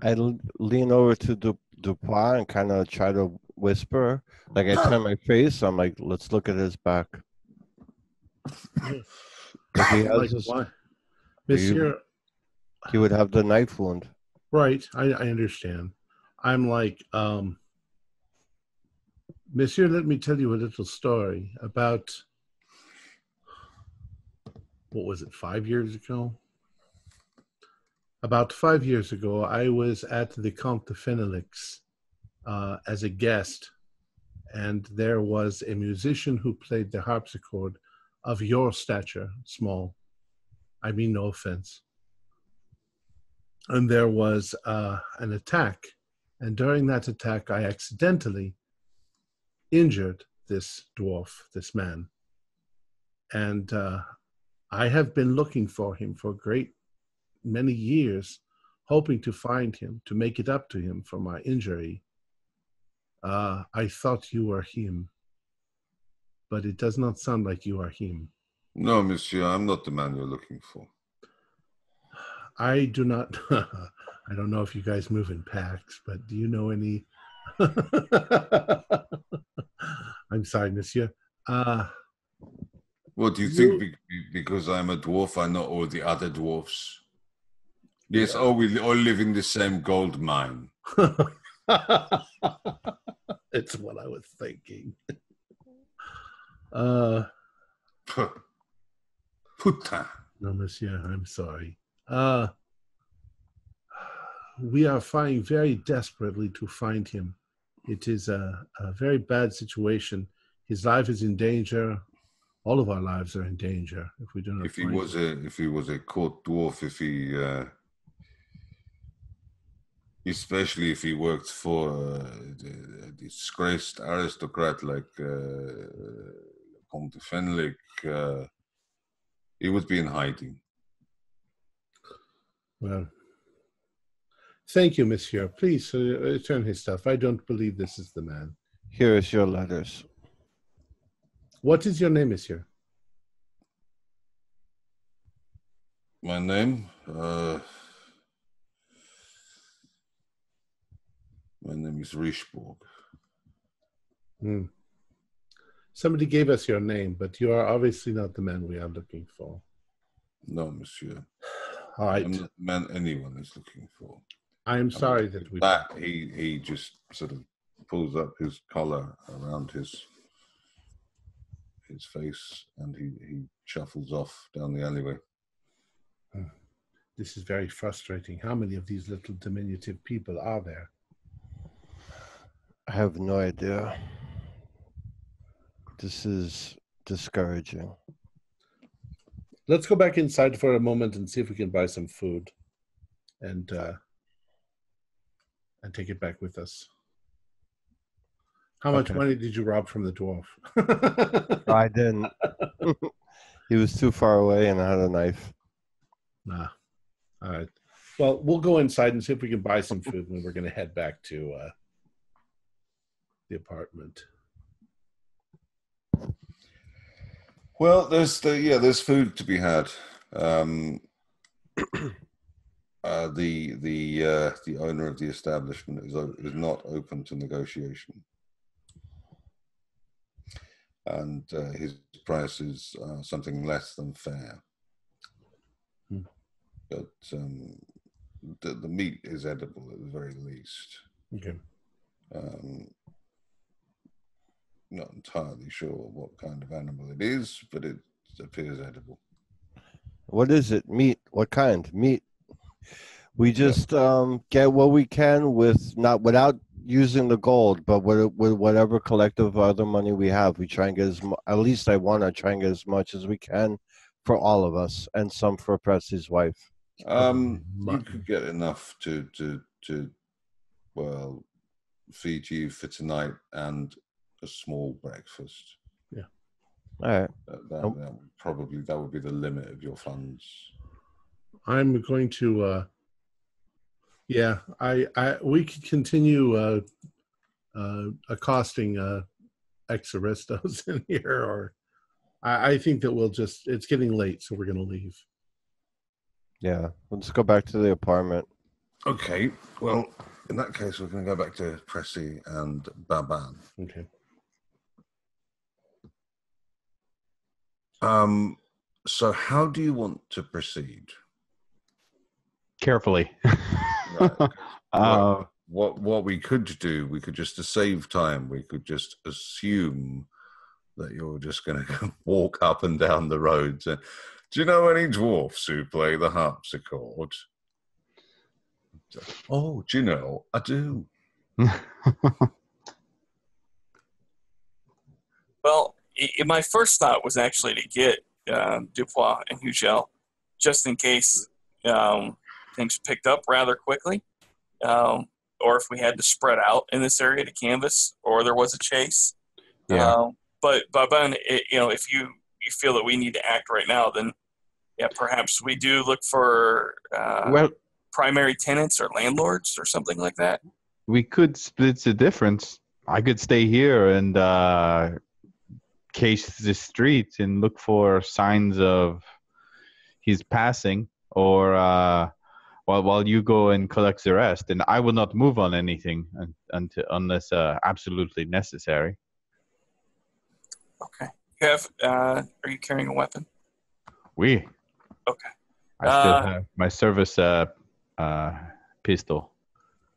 I lean over to Dupois and kind of try to whisper. Like I turn my face. I'm like, let's look at his back. If he has why? Monsieur, he would have the knife wound. Right, I understand. I'm like, Monsieur, let me tell you a little story about, what was it, 5 years ago? About 5 years ago, I was at the Comte de Fenelix as a guest, and there was a musician who played the harpsichord of your stature, small. I mean no offense. And there was an attack, and during that attack, I accidentally injured this dwarf, this man. And I have been looking for him for many years, hoping to find him, to make it up to him for my injury. I thought you were him, but it does not sound like you are him. No, monsieur, I'm not the man you're looking for. I do not, I don't know if you guys move in packs, but do you know any, I'm sorry, monsieur. What do you think? Because I'm a dwarf, I know all the other dwarfs. Yes, Yeah. we all live in the same gold mine. It's what I was thinking. Putain. No, monsieur, I'm sorry. We are trying very desperately to find him. It is a very bad situation. His life is in danger. All of our lives are in danger if we do not. If he was a court dwarf, especially if he worked for a disgraced aristocrat like Comte de Fenelix, he would be in hiding. Well, thank you, monsieur. Please return his stuff. I don't believe this is the man. Here is your letters. What is your name, monsieur? My name? My name is Richbourg. Somebody gave us your name, but you are obviously not the man we are looking for. No, monsieur. All right. I'm not the man anyone is looking for. I am sorry that we... He just sort of pulls up his collar around his face, and he shuffles off down the alleyway. This is very frustrating. How many of these little diminutive people are there? I have no idea. This is discouraging. Let's go back inside for a moment and see if we can buy some food, and take it back with us. How much money did you rob from the dwarf? I didn't. He was too far away and I had a knife. Nah. All right. Well, we'll go inside and see if we can buy some food, and we're going to head back to the apartment. Well, there's food to be had. The owner of the establishment is not open to negotiation, and his price is something less than fair. But the meat is edible at the very least. Okay. Not entirely sure what kind of animal it is, but it appears edible. What is it? Meat? What kind? Meat. We just get what we can without using the gold, but with whatever collective other money we have. We try and get at least I want to try and get as much as we can for all of us, and some for Presley's wife. You could get enough to feed you for tonight and a small breakfast. Yeah. All right. That would be the limit of your funds. I'm going to. We could continue accosting ex-aristos in here, or I think that it's getting late, so we're going to leave. Yeah, let's go back to the apartment. Okay, well, in that case, we're going to go back to Pressy and Baban. Okay. So how do you want to proceed? Carefully. Right. What we could do, we could just, to save time, we could just assume that you're just going to walk up and down the roads. And, do you know any dwarfs who play the harpsichord? Oh, do you know? I do. Well, my first thought was actually to get Dupois and Hugel, just in case things picked up rather quickly, or if we had to spread out in this area to canvas, or there was a chase. Yeah. But Ben, if you feel that we need to act right now, then perhaps we do look for primary tenants or landlords or something like that. We could split the difference. I could stay here and case the streets and look for signs of his passing, or while you go and collect the rest. And I will not move on anything unless absolutely necessary. Okay. You have? Are you carrying a weapon? Oui. Okay. I still have my service pistol.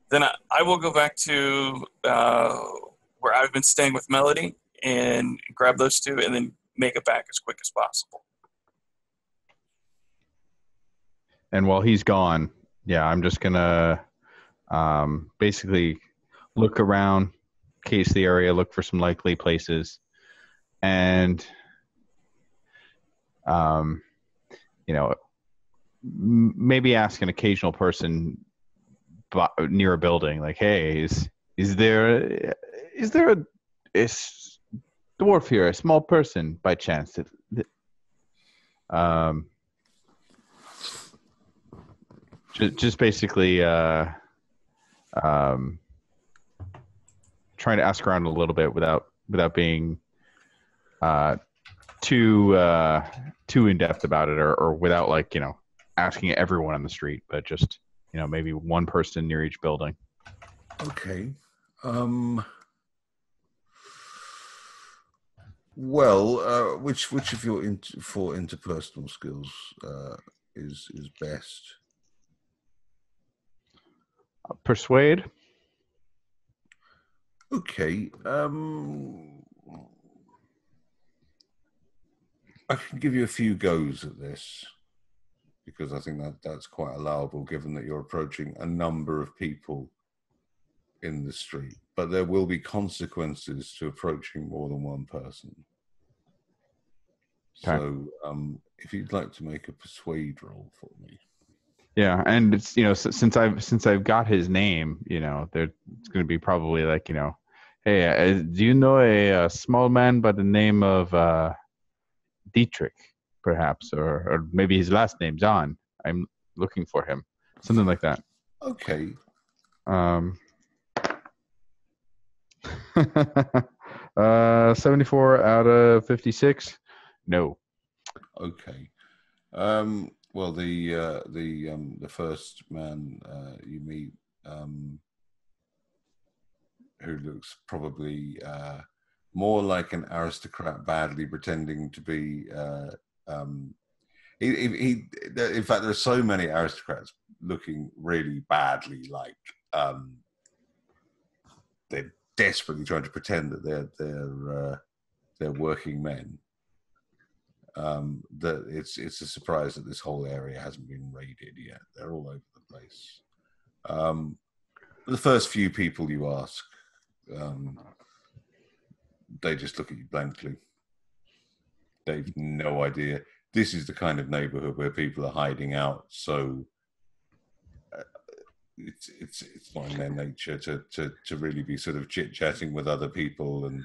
Then I will go back to where I've been staying with Melody and grab those two, and then make it back as quick as possible. And while he's gone, I'm just gonna basically look around, case the area, look for some likely places, and maybe ask an occasional person near a building, like, "Hey, is there a dwarf here, a small person by chance?" Just basically trying to ask around a little bit without being too in depth about it, or without asking everyone on the street, but just maybe one person near each building. Okay. Well, which of your four interpersonal skills is best? Persuade. Okay. I can give you a few goes at this, because I think that's quite allowable, given that you're approaching a number of people in the street. but there will be consequences to approaching more than one person. Okay. So, if you'd like to make a persuade roll for me. Yeah, and it's since I've got his name, it's going to be probably like hey, do you know a small man by the name of Dietrich, perhaps, or maybe his last name John? I'm looking for him, something like that. Okay. 74 out of 56. No. Okay. Well, the first man you meet, who looks probably more like an aristocrat, badly pretending to be. In fact, there are so many aristocrats looking really badly like they're desperately trying to pretend that they're working men. That it's a surprise that this whole area hasn't been raided yet. They're all over the place. The first few people you ask, they just look at you blankly. They've no idea. This is the kind of neighborhood where people are hiding out, so it's not in their nature to really be sort of chit-chatting with other people and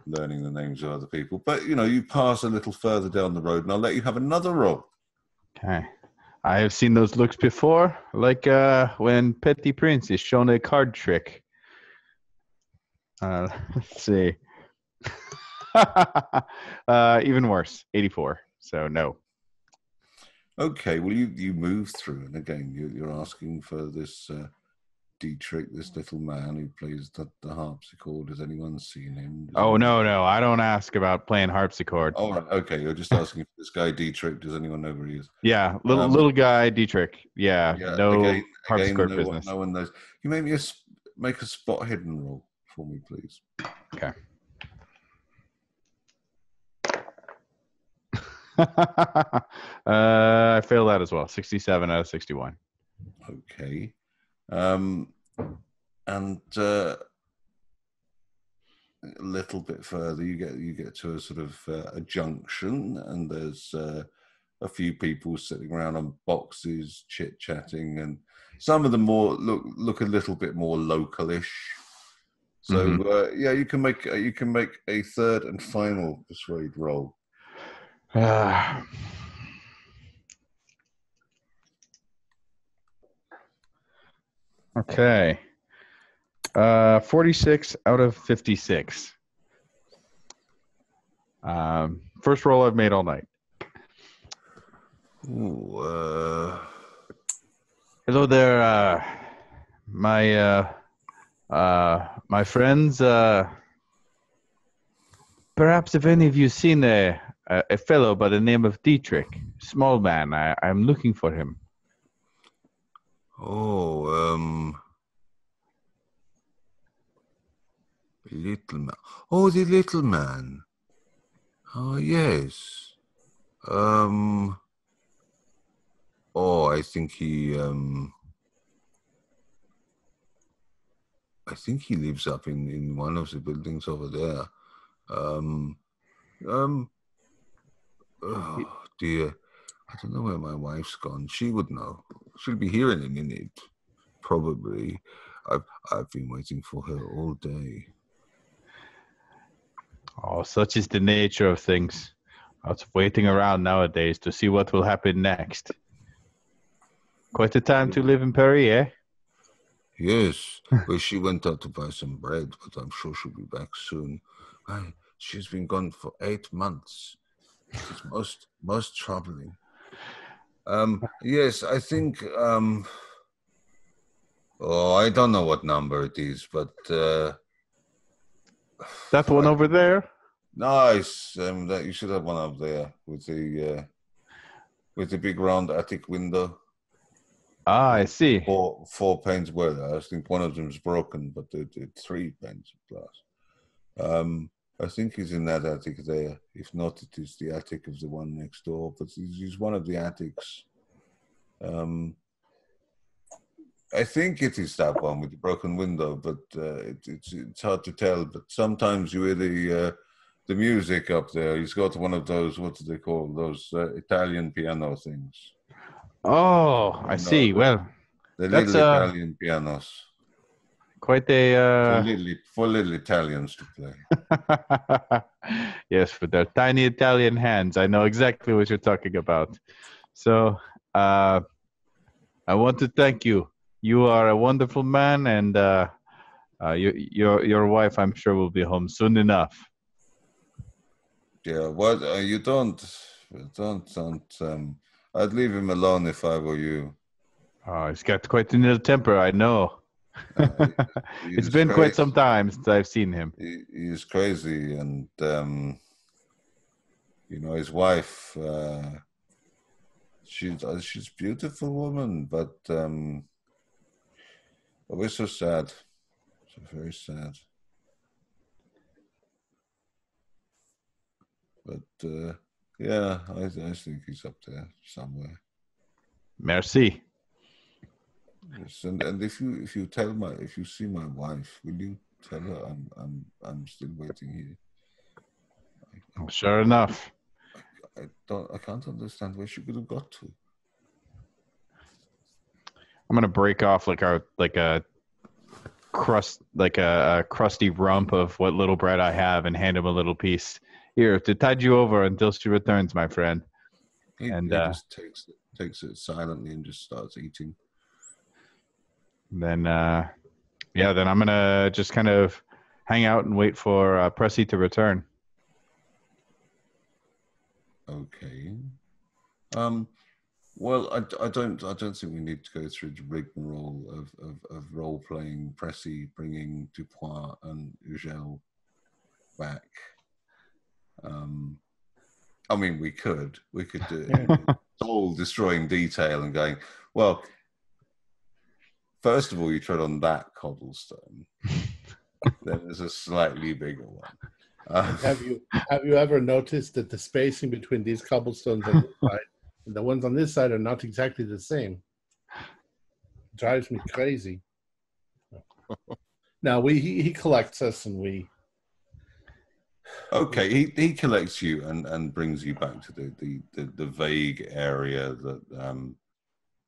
learning the names of other people. But you pass a little further down the road, and I'll let you have another roll. Okay. I have seen those looks before, like when Petit Prince is shown a card trick. Let's see. Even worse, 84. So no. Okay, well you move through, and again you're asking for this Dietrich, this little man who plays the harpsichord. Has anyone seen him? No, I don't ask about playing harpsichord. Oh, right. Okay, you're just asking for this guy Dietrich. Does anyone know where he is? Yeah, little guy Dietrich. Yeah, no again, harpsichord no business. No one knows. You make a spot hidden roll for me, please. Okay. I failed that as well. 67 out of 61. Okay. And a little bit further, you get to a sort of a junction, and there's a few people sitting around on boxes, chit-chatting, and some of them look a little bit more localish. So you can make a third and final persuade roll. Okay. 46 out of 56. First roll I've made all night. Ooh, Hello there, my friends. Perhaps if any of you seen a fellow by the name of Dietrich, small man. I'm looking for him. little man. Oh, the little man. Oh, yes. I think he lives up in one of the buildings over there. Oh dear, I don't know where my wife's gone. She would know. She'll be here in a minute, probably. I've been waiting for her all day. Oh, such is the nature of things. Lots of waiting around nowadays to see what will happen next. Quite a time to live in Paris, eh? Yes. Well, she went out to buy some bread, but I'm sure she'll be back soon. She's been gone for 8 months. It's most troubling. Yes, I think. I don't know what number it is, but that one over there. Nice. That you should have one up there with the big round attic window. Ah, I see. Four panes worth. I think one of them's broken, but the 3 panes of glass. I think he's in that attic there. If not, it is the attic of the one next door. But he's one of the attics. I think it is that one with the broken window, but it's hard to tell. But sometimes you hear the music up there. He's got one of those, what do they call those Italian piano things? Oh, I see. Well, The that's little Italian pianos quite for a. little Italians to play. Yes, with their tiny Italian hands. I know exactly what you're talking about. So, I want to thank you. You are a wonderful man, and your wife, I'm sure, will be home soon enough. Yeah, what you don't. I'd leave him alone if I were you. Oh, he's got quite an ill temper, I know. It's been quite some time since I've seen him. He's crazy, and his wife. She's a beautiful woman, but we're so sad. So very sad. But yeah, I think he's up there somewhere. Merci. Yes, and if you see my wife, will you tell her I'm still waiting here? Sure enough. I can't understand where she could have got to. I'm gonna break off like a crusty rump of what little bread I have and hand him a little piece. Here, to tide you over until she returns, my friend. He just takes it silently and just starts eating. Then I'm gonna just kind of hang out and wait for Pressy to return. Okay. Well, I don't think we need to go through the rigmarole of role playing Pressy, bringing Dupois and Ugel back. I mean, we could do it soul destroying detail and going, well, first of all, you tread on that cobblestone. Then there's a slightly bigger one. Have you ever noticed that the spacing between these cobblestones on this side and the ones on this side are not exactly the same? It drives me crazy. Now he collects us, and we. Okay, he collects you and brings you back to the vague area that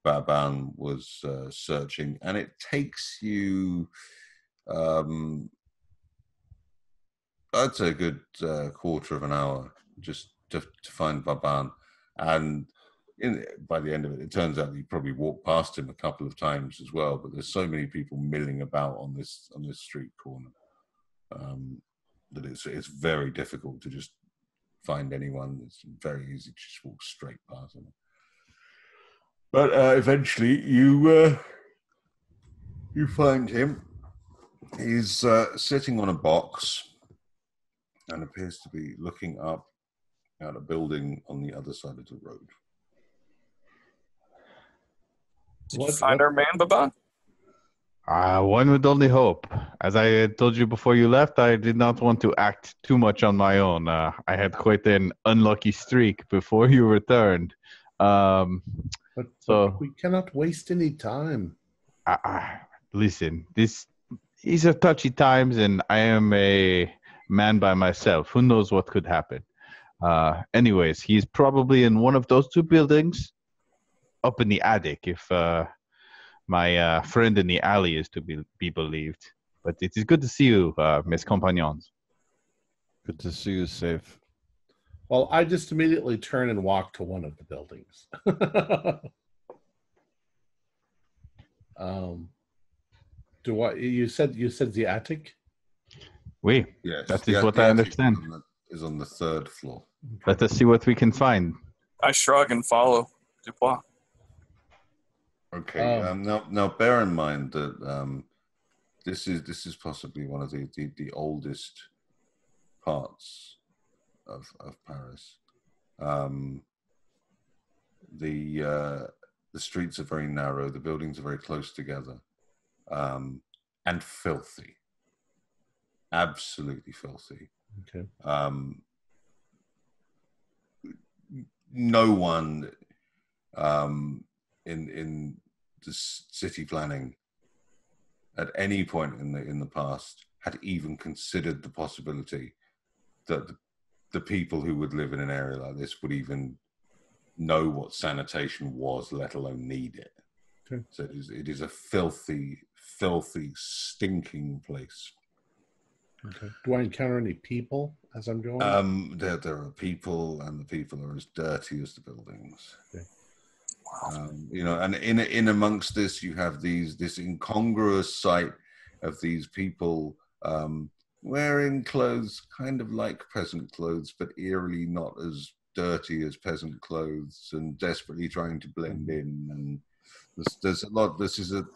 Baban was searching, and it takes you, I'd say, a good quarter of an hour just to find Baban, and by the end of it, it turns out that you probably walked past him a couple of times as well. But there's so many people milling about on this street corner. That it's very difficult to just find anyone. It's very easy to just walk straight past them. But eventually you find him. He's sitting on a box and appears to be looking up at a building on the other side of the road. Did you find our man, Baban? One would only hope. As I had told you before you left, I did not want to act too much on my own. I had quite an unlucky streak before you returned. But we cannot waste any time. Listen, these are touchy times, and I am a man by myself. Who knows what could happen? Anyways, he's probably in one of those two buildings up in the attic, if my friend in the alley is to be believed. But it is good to see you, mes compagnons. Good to see you safe. Well, I just immediately turn and walk to one of the buildings. You said the attic? Oui, yes, that is what I understand. Is on the third floor. Let us see what we can find. I shrug and follow Dupois. Okay. Now, bear in mind that this is possibly one of the oldest parts of Paris. The streets are very narrow. The buildings are very close together, and filthy. Absolutely filthy. Okay. No one in city planning at any point in the past had even considered the possibility that the people who would live in an area like this would even know what sanitation was, let alone need it. Okay. So it is a filthy, stinking place. Okay. Do I encounter any people as I'm going? There are people, and the people are as dirty as the buildings. Okay. And in amongst this, you have this incongruous sight of these people wearing clothes kind of like peasant clothes, but eerily not as dirty as peasant clothes, and desperately trying to blend in. And there's a lot. This is a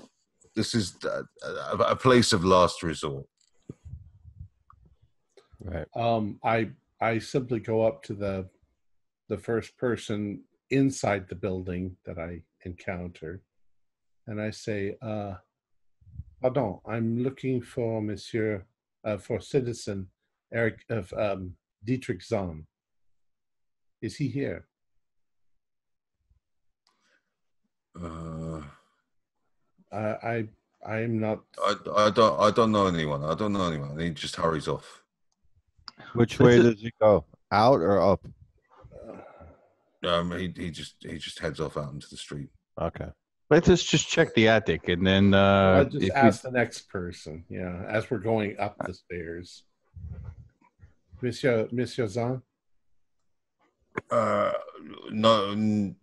place of last resort. Right. I simply go up to the first person inside the building that I encounter, and I say, "Pardon, I'm looking for Monsieur, for Citizen Eric of Dietrich Zahn. Is he here?" I am not. I don't know anyone. I don't know anyone. He just hurries off. Which way does he go? Out or up? He just heads off out into the street. Okay. Let's just check the attic, and then I'll just ask the next person. Yeah, as we're going up the stairs, Monsieur Zahn. No,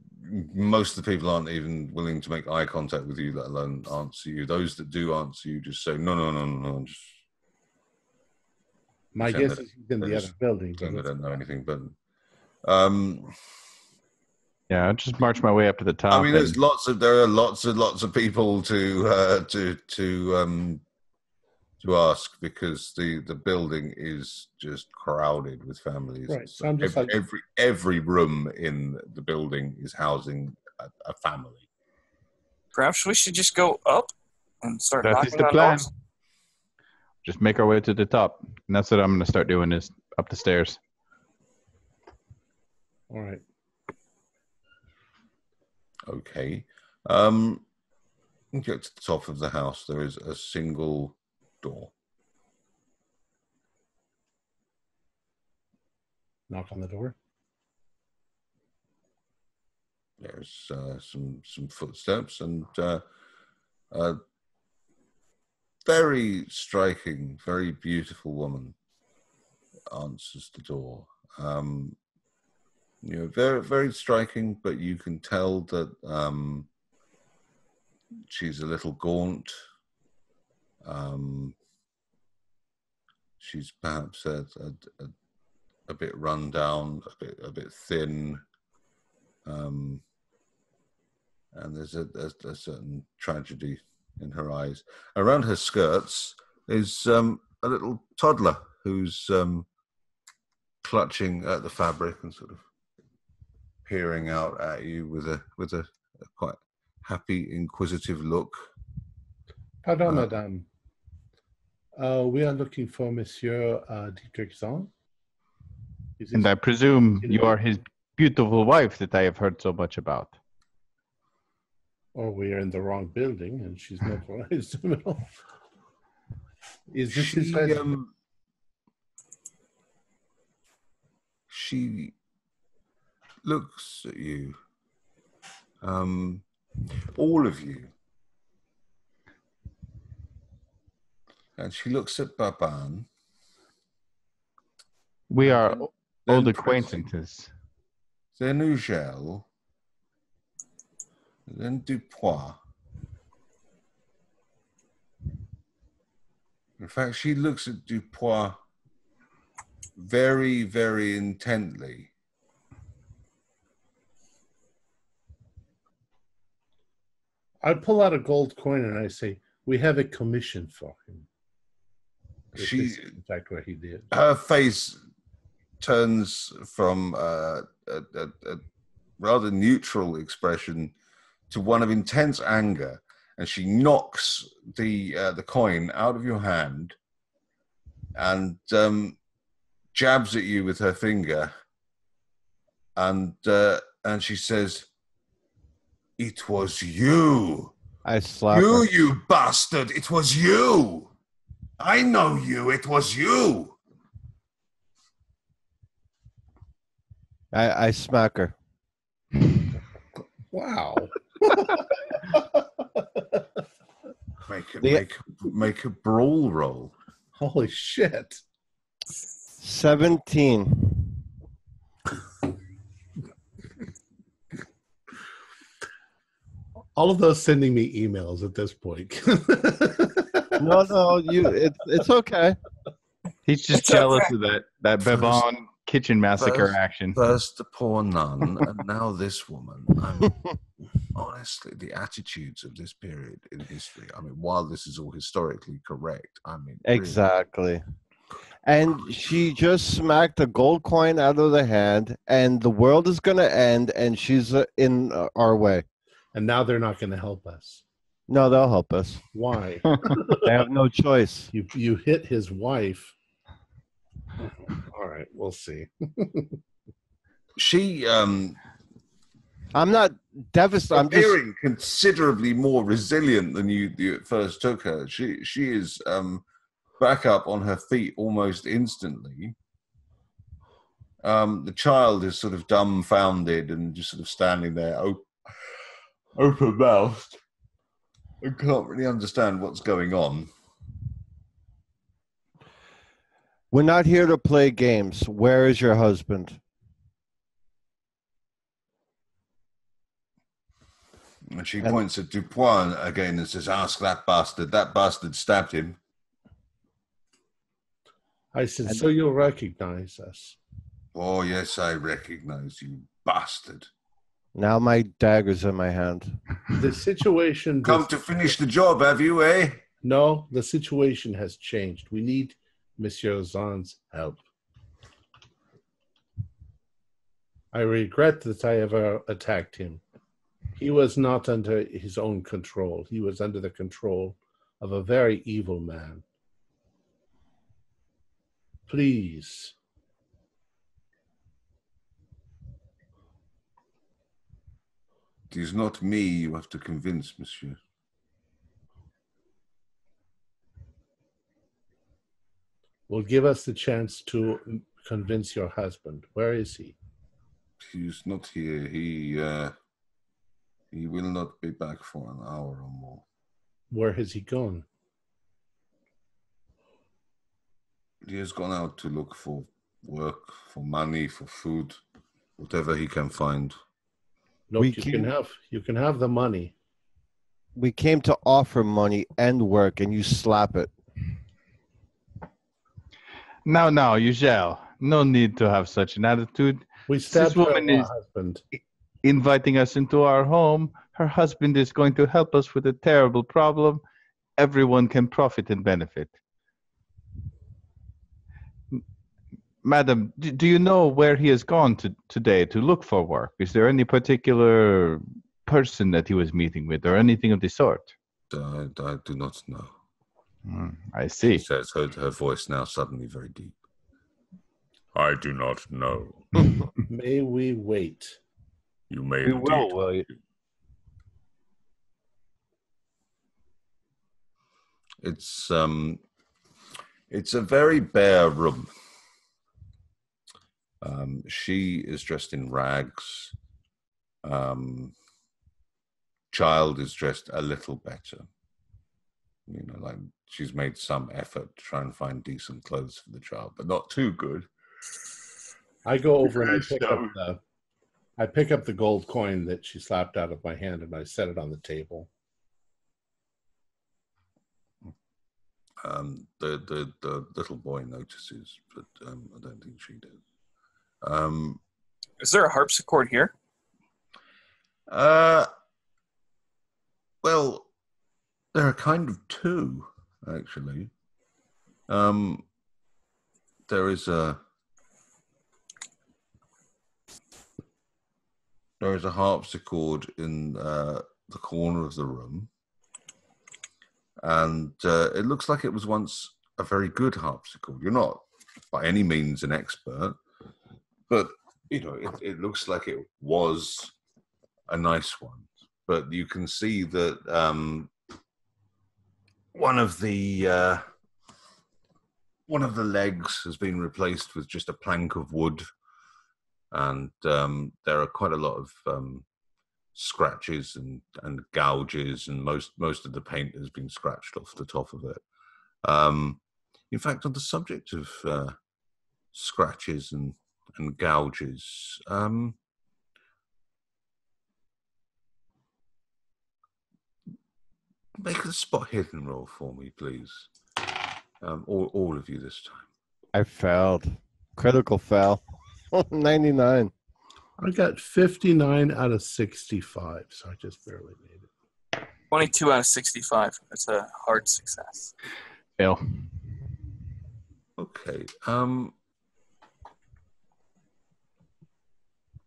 most of the people aren't even willing to make eye contact with you, let alone answer you. Those that do answer you just say no. Just My guess is he's in the other building. They don't know anything, but yeah, I'll just march my way up to the top. I mean, there are lots of people to ask, because the building is just crowded with families. Right. So I'm just every room in the building is housing a family. Perhaps we should just go up and start That knocking is the on plan. doors. Just make our way to the top, and that's what I'm going to start doing, is up the stairs. All right. Okay. You get to the top of the house. There is a single door. Knock on the door. There's some footsteps, and a very striking, very beautiful woman answers the door. Very, very striking, but you can tell that she's a little gaunt. She's perhaps a bit run down, a bit thin, and there's a certain tragedy in her eyes. Around her skirts is a little toddler who's clutching at the fabric and sort of peering out at you with a quite happy, inquisitive look. Pardon, madame. We are looking for Monsieur Dietrich Zahn. And I presume you are his beautiful wife that I have heard so much about. Or we are in the wrong building, and she's mobilized. Is this his residence? She looks at you, all of you, and she looks at Baban. We are old acquaintances. Then Ugel, then Dupois. In fact, she looks at Dupois very, very intently. I pull out a gold coin and I say, "We have a commission for him." This is, in fact, what he did. Her face turns from a rather neutral expression to one of intense anger, and she knocks the coin out of your hand and jabs at you with her finger, and she says, "It was you I slap her. You bastard! It was you! I know you! It was you! I smack her. Wow. Make a brawl roll. Holy shit. 17. All of those sending me emails at this point. No, it's okay. He's just It's jealous okay. of that Bevon kitchen massacre action. First the poor nun, and now this woman. Honestly, the attitudes of this period in history. I mean, while this is all historically correct, I mean, Exactly. And she just smacked a gold coin out of the hand, and the world is going to end, and she's in our way. And now they're not going to help us. No, they'll help us. Why? They have no choice. You hit his wife. All right, we'll see. she I'm not devastated. I'm just appearing considerably more resilient than you at first took her. She is back up on her feet almost instantly. The child is sort of dumbfounded and just sort of standing there, open-mouthed. I can't really understand what's going on. We're not here to play games. Where is your husband? And she points at Dupont again and says, "Ask that bastard. That bastard stabbed him." I said, so you'll recognize us. Oh, yes, I recognize you, bastard. Now my dagger's in my hand. The situation... Come to finish the job, have you, eh? No, the situation has changed. We need Monsieur Zan's help. I regret that I ever attacked him. He was not under his own control. He was under the control of a very evil man. Please. It is not me you have to convince, monsieur. Will give us the chance to convince your husband. Where is he? He is not here. He will not be back for an hour or more. Where has he gone? He has gone out to look for work, for money, for food, whatever he can find. Look, you can have the money. We came to offer money and work, and you slap it. Now, Eugel, no need to have such an attitude. We stabbed This woman her is husband. inviting us into our home. Her husband is going to help us with a terrible problem. Everyone can profit and benefit. Madam, do you know where he has gone today to look for work? Is there any particular person that he was meeting with or anything of the sort? I do not know. I see. She says, her voice now suddenly very deep. I do not know. May we wait? You may We indeed. will you? It's a very bare room. She is dressed in rags. Child is dressed a little better. You know, like she's made some effort to try and find decent clothes for the child, but not too good. I go over and I pick up the gold coin that she slapped out of my hand and I set it on the table. The little boy notices, but I don't think she does. Is there a harpsichord here? Well, there are kind of two, actually. There is a harpsichord in the corner of the room, and it looks like it was once a very good harpsichord. You're not by any means an expert, but you know it looks like it was a nice one. but you can see that one of the legs has been replaced with just a plank of wood, and there are quite a lot of scratches and gouges, and most of the paint has been scratched off the top of it. In fact, on the subject of scratches and gouges, make a spot hidden roll for me, please. All of you this time. I failed. Critical fail. 99. I got 59 out of 65, so I just barely made it. 22 out of 65. That's a hard success. Fail. Okay.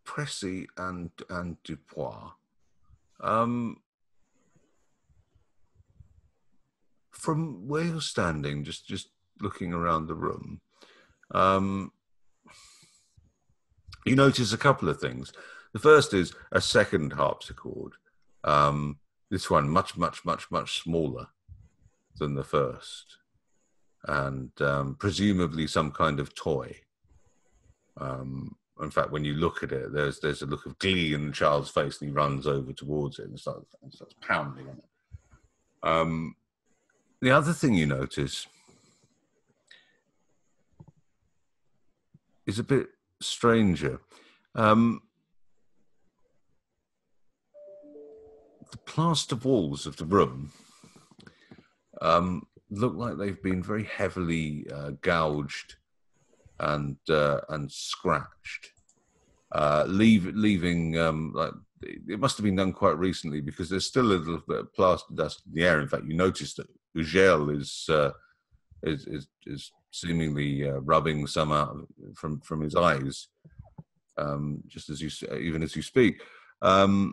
Pressy and Dupois. From where you're standing, just looking around the room, you notice a couple of things. The first is a second harpsichord. This one much smaller than the first, and presumably some kind of toy. In fact, when you look at it, there's a look of glee in the child's face, and he runs over towards it and starts pounding on it. The other thing you notice is a bit stranger. The plaster walls of the room look like they've been very heavily gouged and scratched, leaving like it must have been done quite recently, because there's still a little bit of plaster dust in the air. In fact, you notice that Ugel is seemingly rubbing some out from his eyes, just as even as you speak. But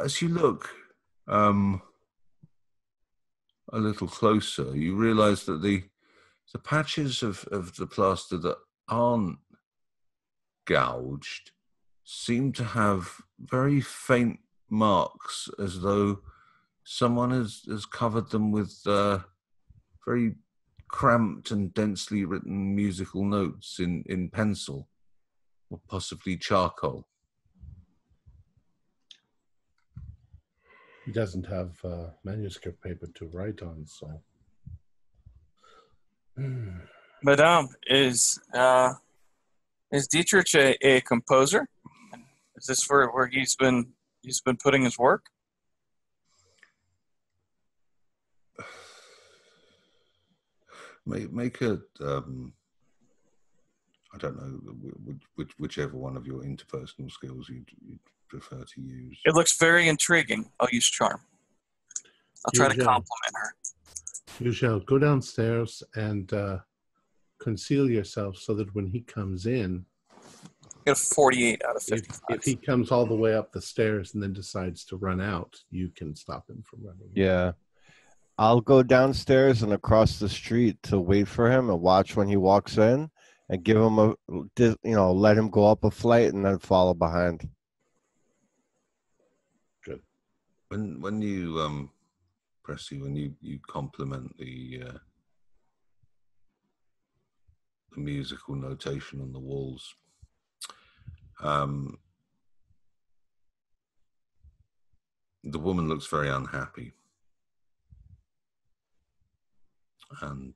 as you look a little closer, you realise that the patches of the plaster that aren't gouged seem to have very faint marks, as though someone has covered them with very cramped and densely written musical notes in pencil, or possibly charcoal. He doesn't have manuscript paper to write on, so. Madame, is Dietrich a composer? Is this where he's been putting his work? Make a I don't know whichever one of your interpersonal skills you'd prefer to use. It looks very intriguing. I'll use charm. I'll try to compliment her. You shall go downstairs and conceal yourself so that when he comes in, Get a 48 out of 55. if he comes all the way up the stairs and then decides to run out, you can stop him from running. Yeah. I'll go downstairs and across the street to wait for him and watch when he walks in, and give him let him go up a flight and then follow behind. Good. When you Pressy, when you compliment the musical notation on the walls, the woman looks very unhappy, and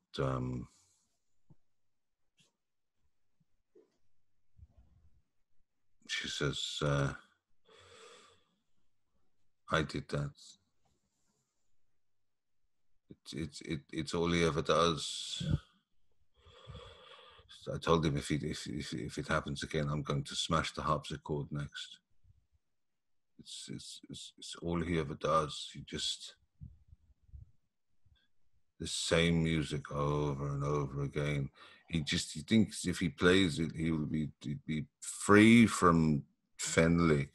she says, I did that. It's all he ever does. I told him if it happens again, I'm going to smash the harpsichord next. It's all he ever does. He just the same music over and over again. He thinks if he plays it, he'd be free from Fenlick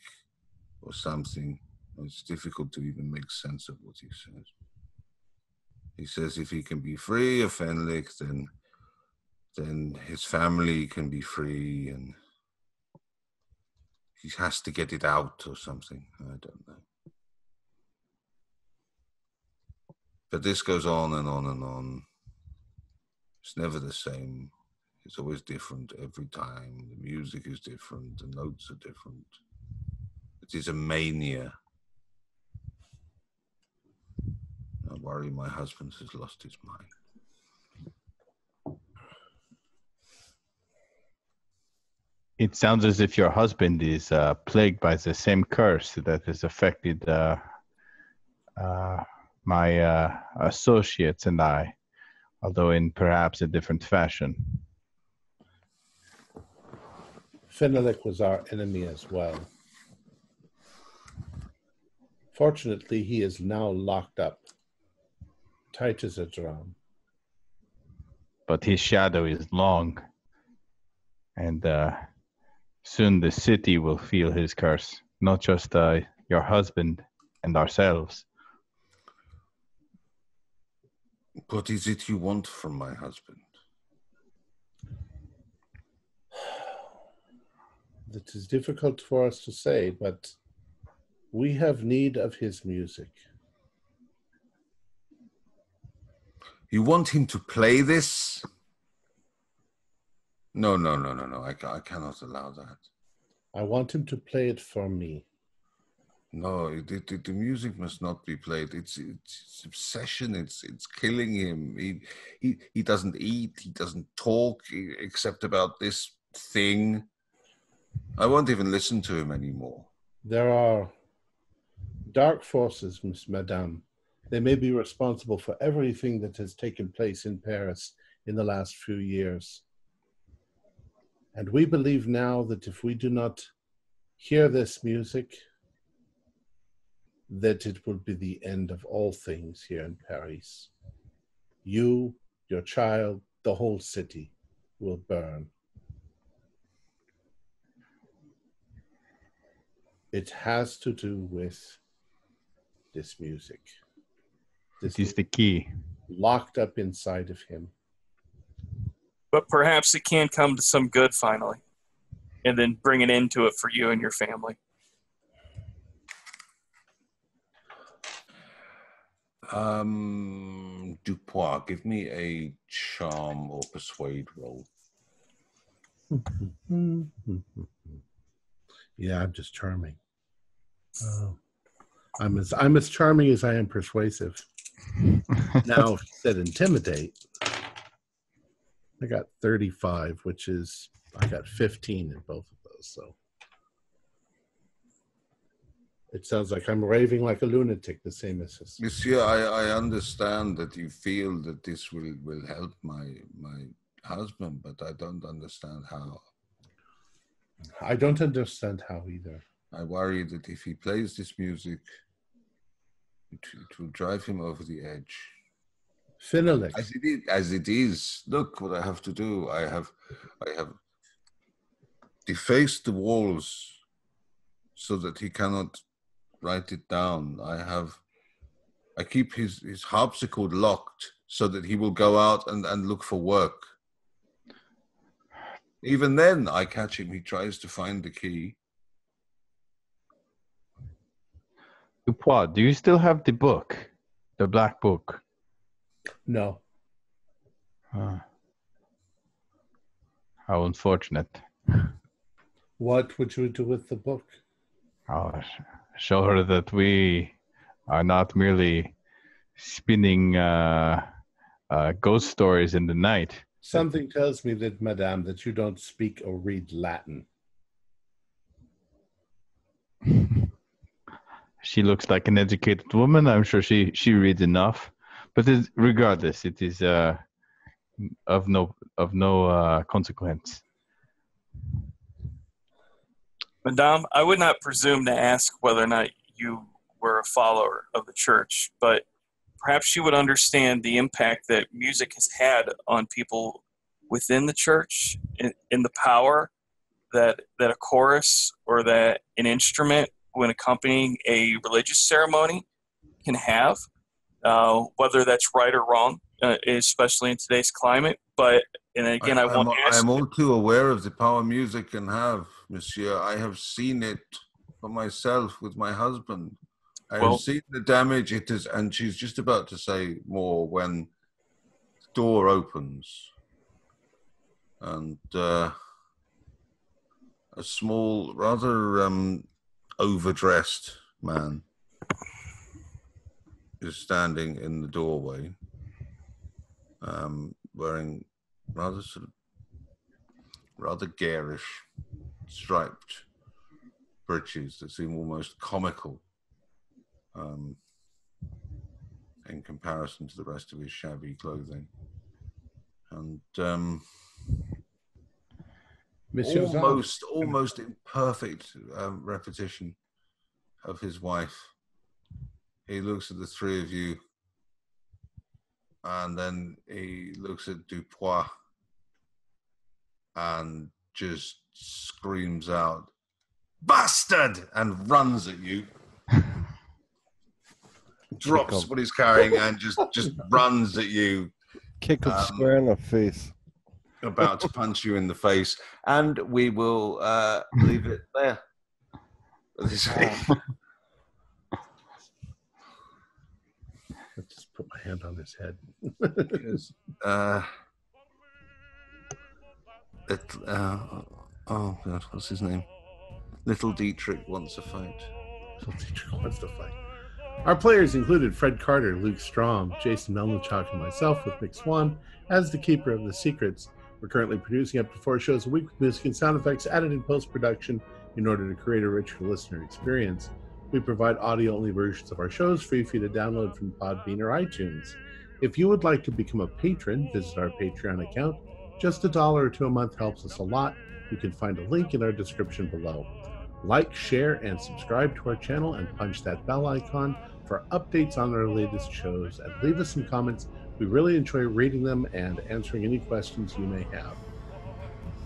or something. It's difficult to even make sense of what he says. He says if he can be free of Fenlick, then his family can be free, and he has to get it out or something. I don't know. But this goes on and on and on. It's never the same. It's always different every time. The music is different. The notes are different. It is a mania. I worry my husband has lost his mind. It sounds as if your husband is plagued by the same curse that has affected my associates and I, although in perhaps a different fashion. Fenelek was our enemy as well. Fortunately, he is now locked up, tight as a drum. But his shadow is long, and soon the city will feel his curse, not just your husband and ourselves. What is it you want from my husband? It is difficult for us to say, but we have need of his music. You want him to play this? No. I cannot allow that. I want him to play it for me. No, the music must not be played. It's obsession. It's killing him. He doesn't eat. He doesn't talk except about this thing. I won't even listen to him anymore. There are dark forces, Madame. They may be responsible for everything that has taken place in Paris in the last few years. And we believe now that if we do not hear this music, that it will be the end of all things here in Paris. You, your child, the whole city will burn. It has to do with this music. This is the key. Locked up inside of him. But perhaps it can come to some good finally, and then bring an end to it for you and your family. Dupois, give me a charm or persuade roll. Yeah, I'm just charming. I'm as charming as I am persuasive. Now, if you said intimidate, I got 35, which is, I got 15 in both of those. So it sounds like I'm raving like a lunatic, the same as this. Monsieur, I understand that you feel that this will help my husband, but I don't understand how. I don't understand how either. I worry that if he plays this music, it will drive him over the edge. Fenelek. As it is, look what I have to do. I have defaced the walls so that he cannot write it down. I keep his harpsichord locked so that he will go out and look for work. Even then, I catch him. He tries to find the key. Dupois, do you still have the book? The black book? No. How unfortunate. What would you do with the book? I'll show her that we are not merely spinning ghost stories in the night. Something tells me that, Madame, that you don't speak or read Latin. She looks like an educated woman. I'm sure she reads enough. But regardless, it is of no consequence. Madame, I would not presume to ask whether or not you were a follower of the church, but perhaps you would understand the impact that music has had on people within the church, in the power that a chorus or that an instrument when accompanying a religious ceremony can have, whether that's right or wrong, especially in today's climate. But, and again, I won't ask. I'm all too aware of the power music can have. monsieur. I have seen it for myself with my husband. I Well- have seen the damage it is, and she's just about to say more when the door opens, and a small, rather overdressed man is standing in the doorway, wearing rather garish striped breeches that seem almost comical in comparison to the rest of his shabby clothing, and Monsieur almost imperfect repetition of his wife. He looks at the three of you, and then he looks at Dupois and just screams out, "Bastard!" and runs at you. Drops what he's carrying and just runs at you. Kick him square in the face. About to punch you in the face. And we will leave it there. Let's just put my hand on his head. Because, oh God, what's his name? Little Dietrich wants a fight. Little Dietrich wants to fight. Our players included Fred Carter, Luke Strom, Jason Melnichuk, and myself with Mick Swan as the keeper of the secrets. We're currently producing up to 4 shows a week with music and sound effects added in post-production in order to create a richer listener experience. We provide audio-only versions of our shows free for you to download from Podbean or iTunes. If you would like to become a patron, visit our Patreon account. Just $1 or $2 a month helps us a lot. You can find a link in our description below. Like, share, and subscribe to our channel and punch that bell icon for updates on our latest shows. And leave us some comments. We really enjoy reading them and answering any questions you may have.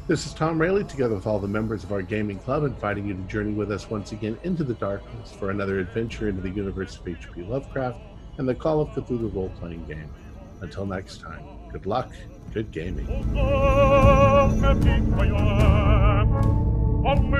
This is Tom Rayleigh, together with all the members of our gaming club, inviting you to journey with us once again into the darkness for another adventure into the universe of H.P. Lovecraft and the Call of Cthulhu role-playing game. Until next time, good luck, good gaming. Con me,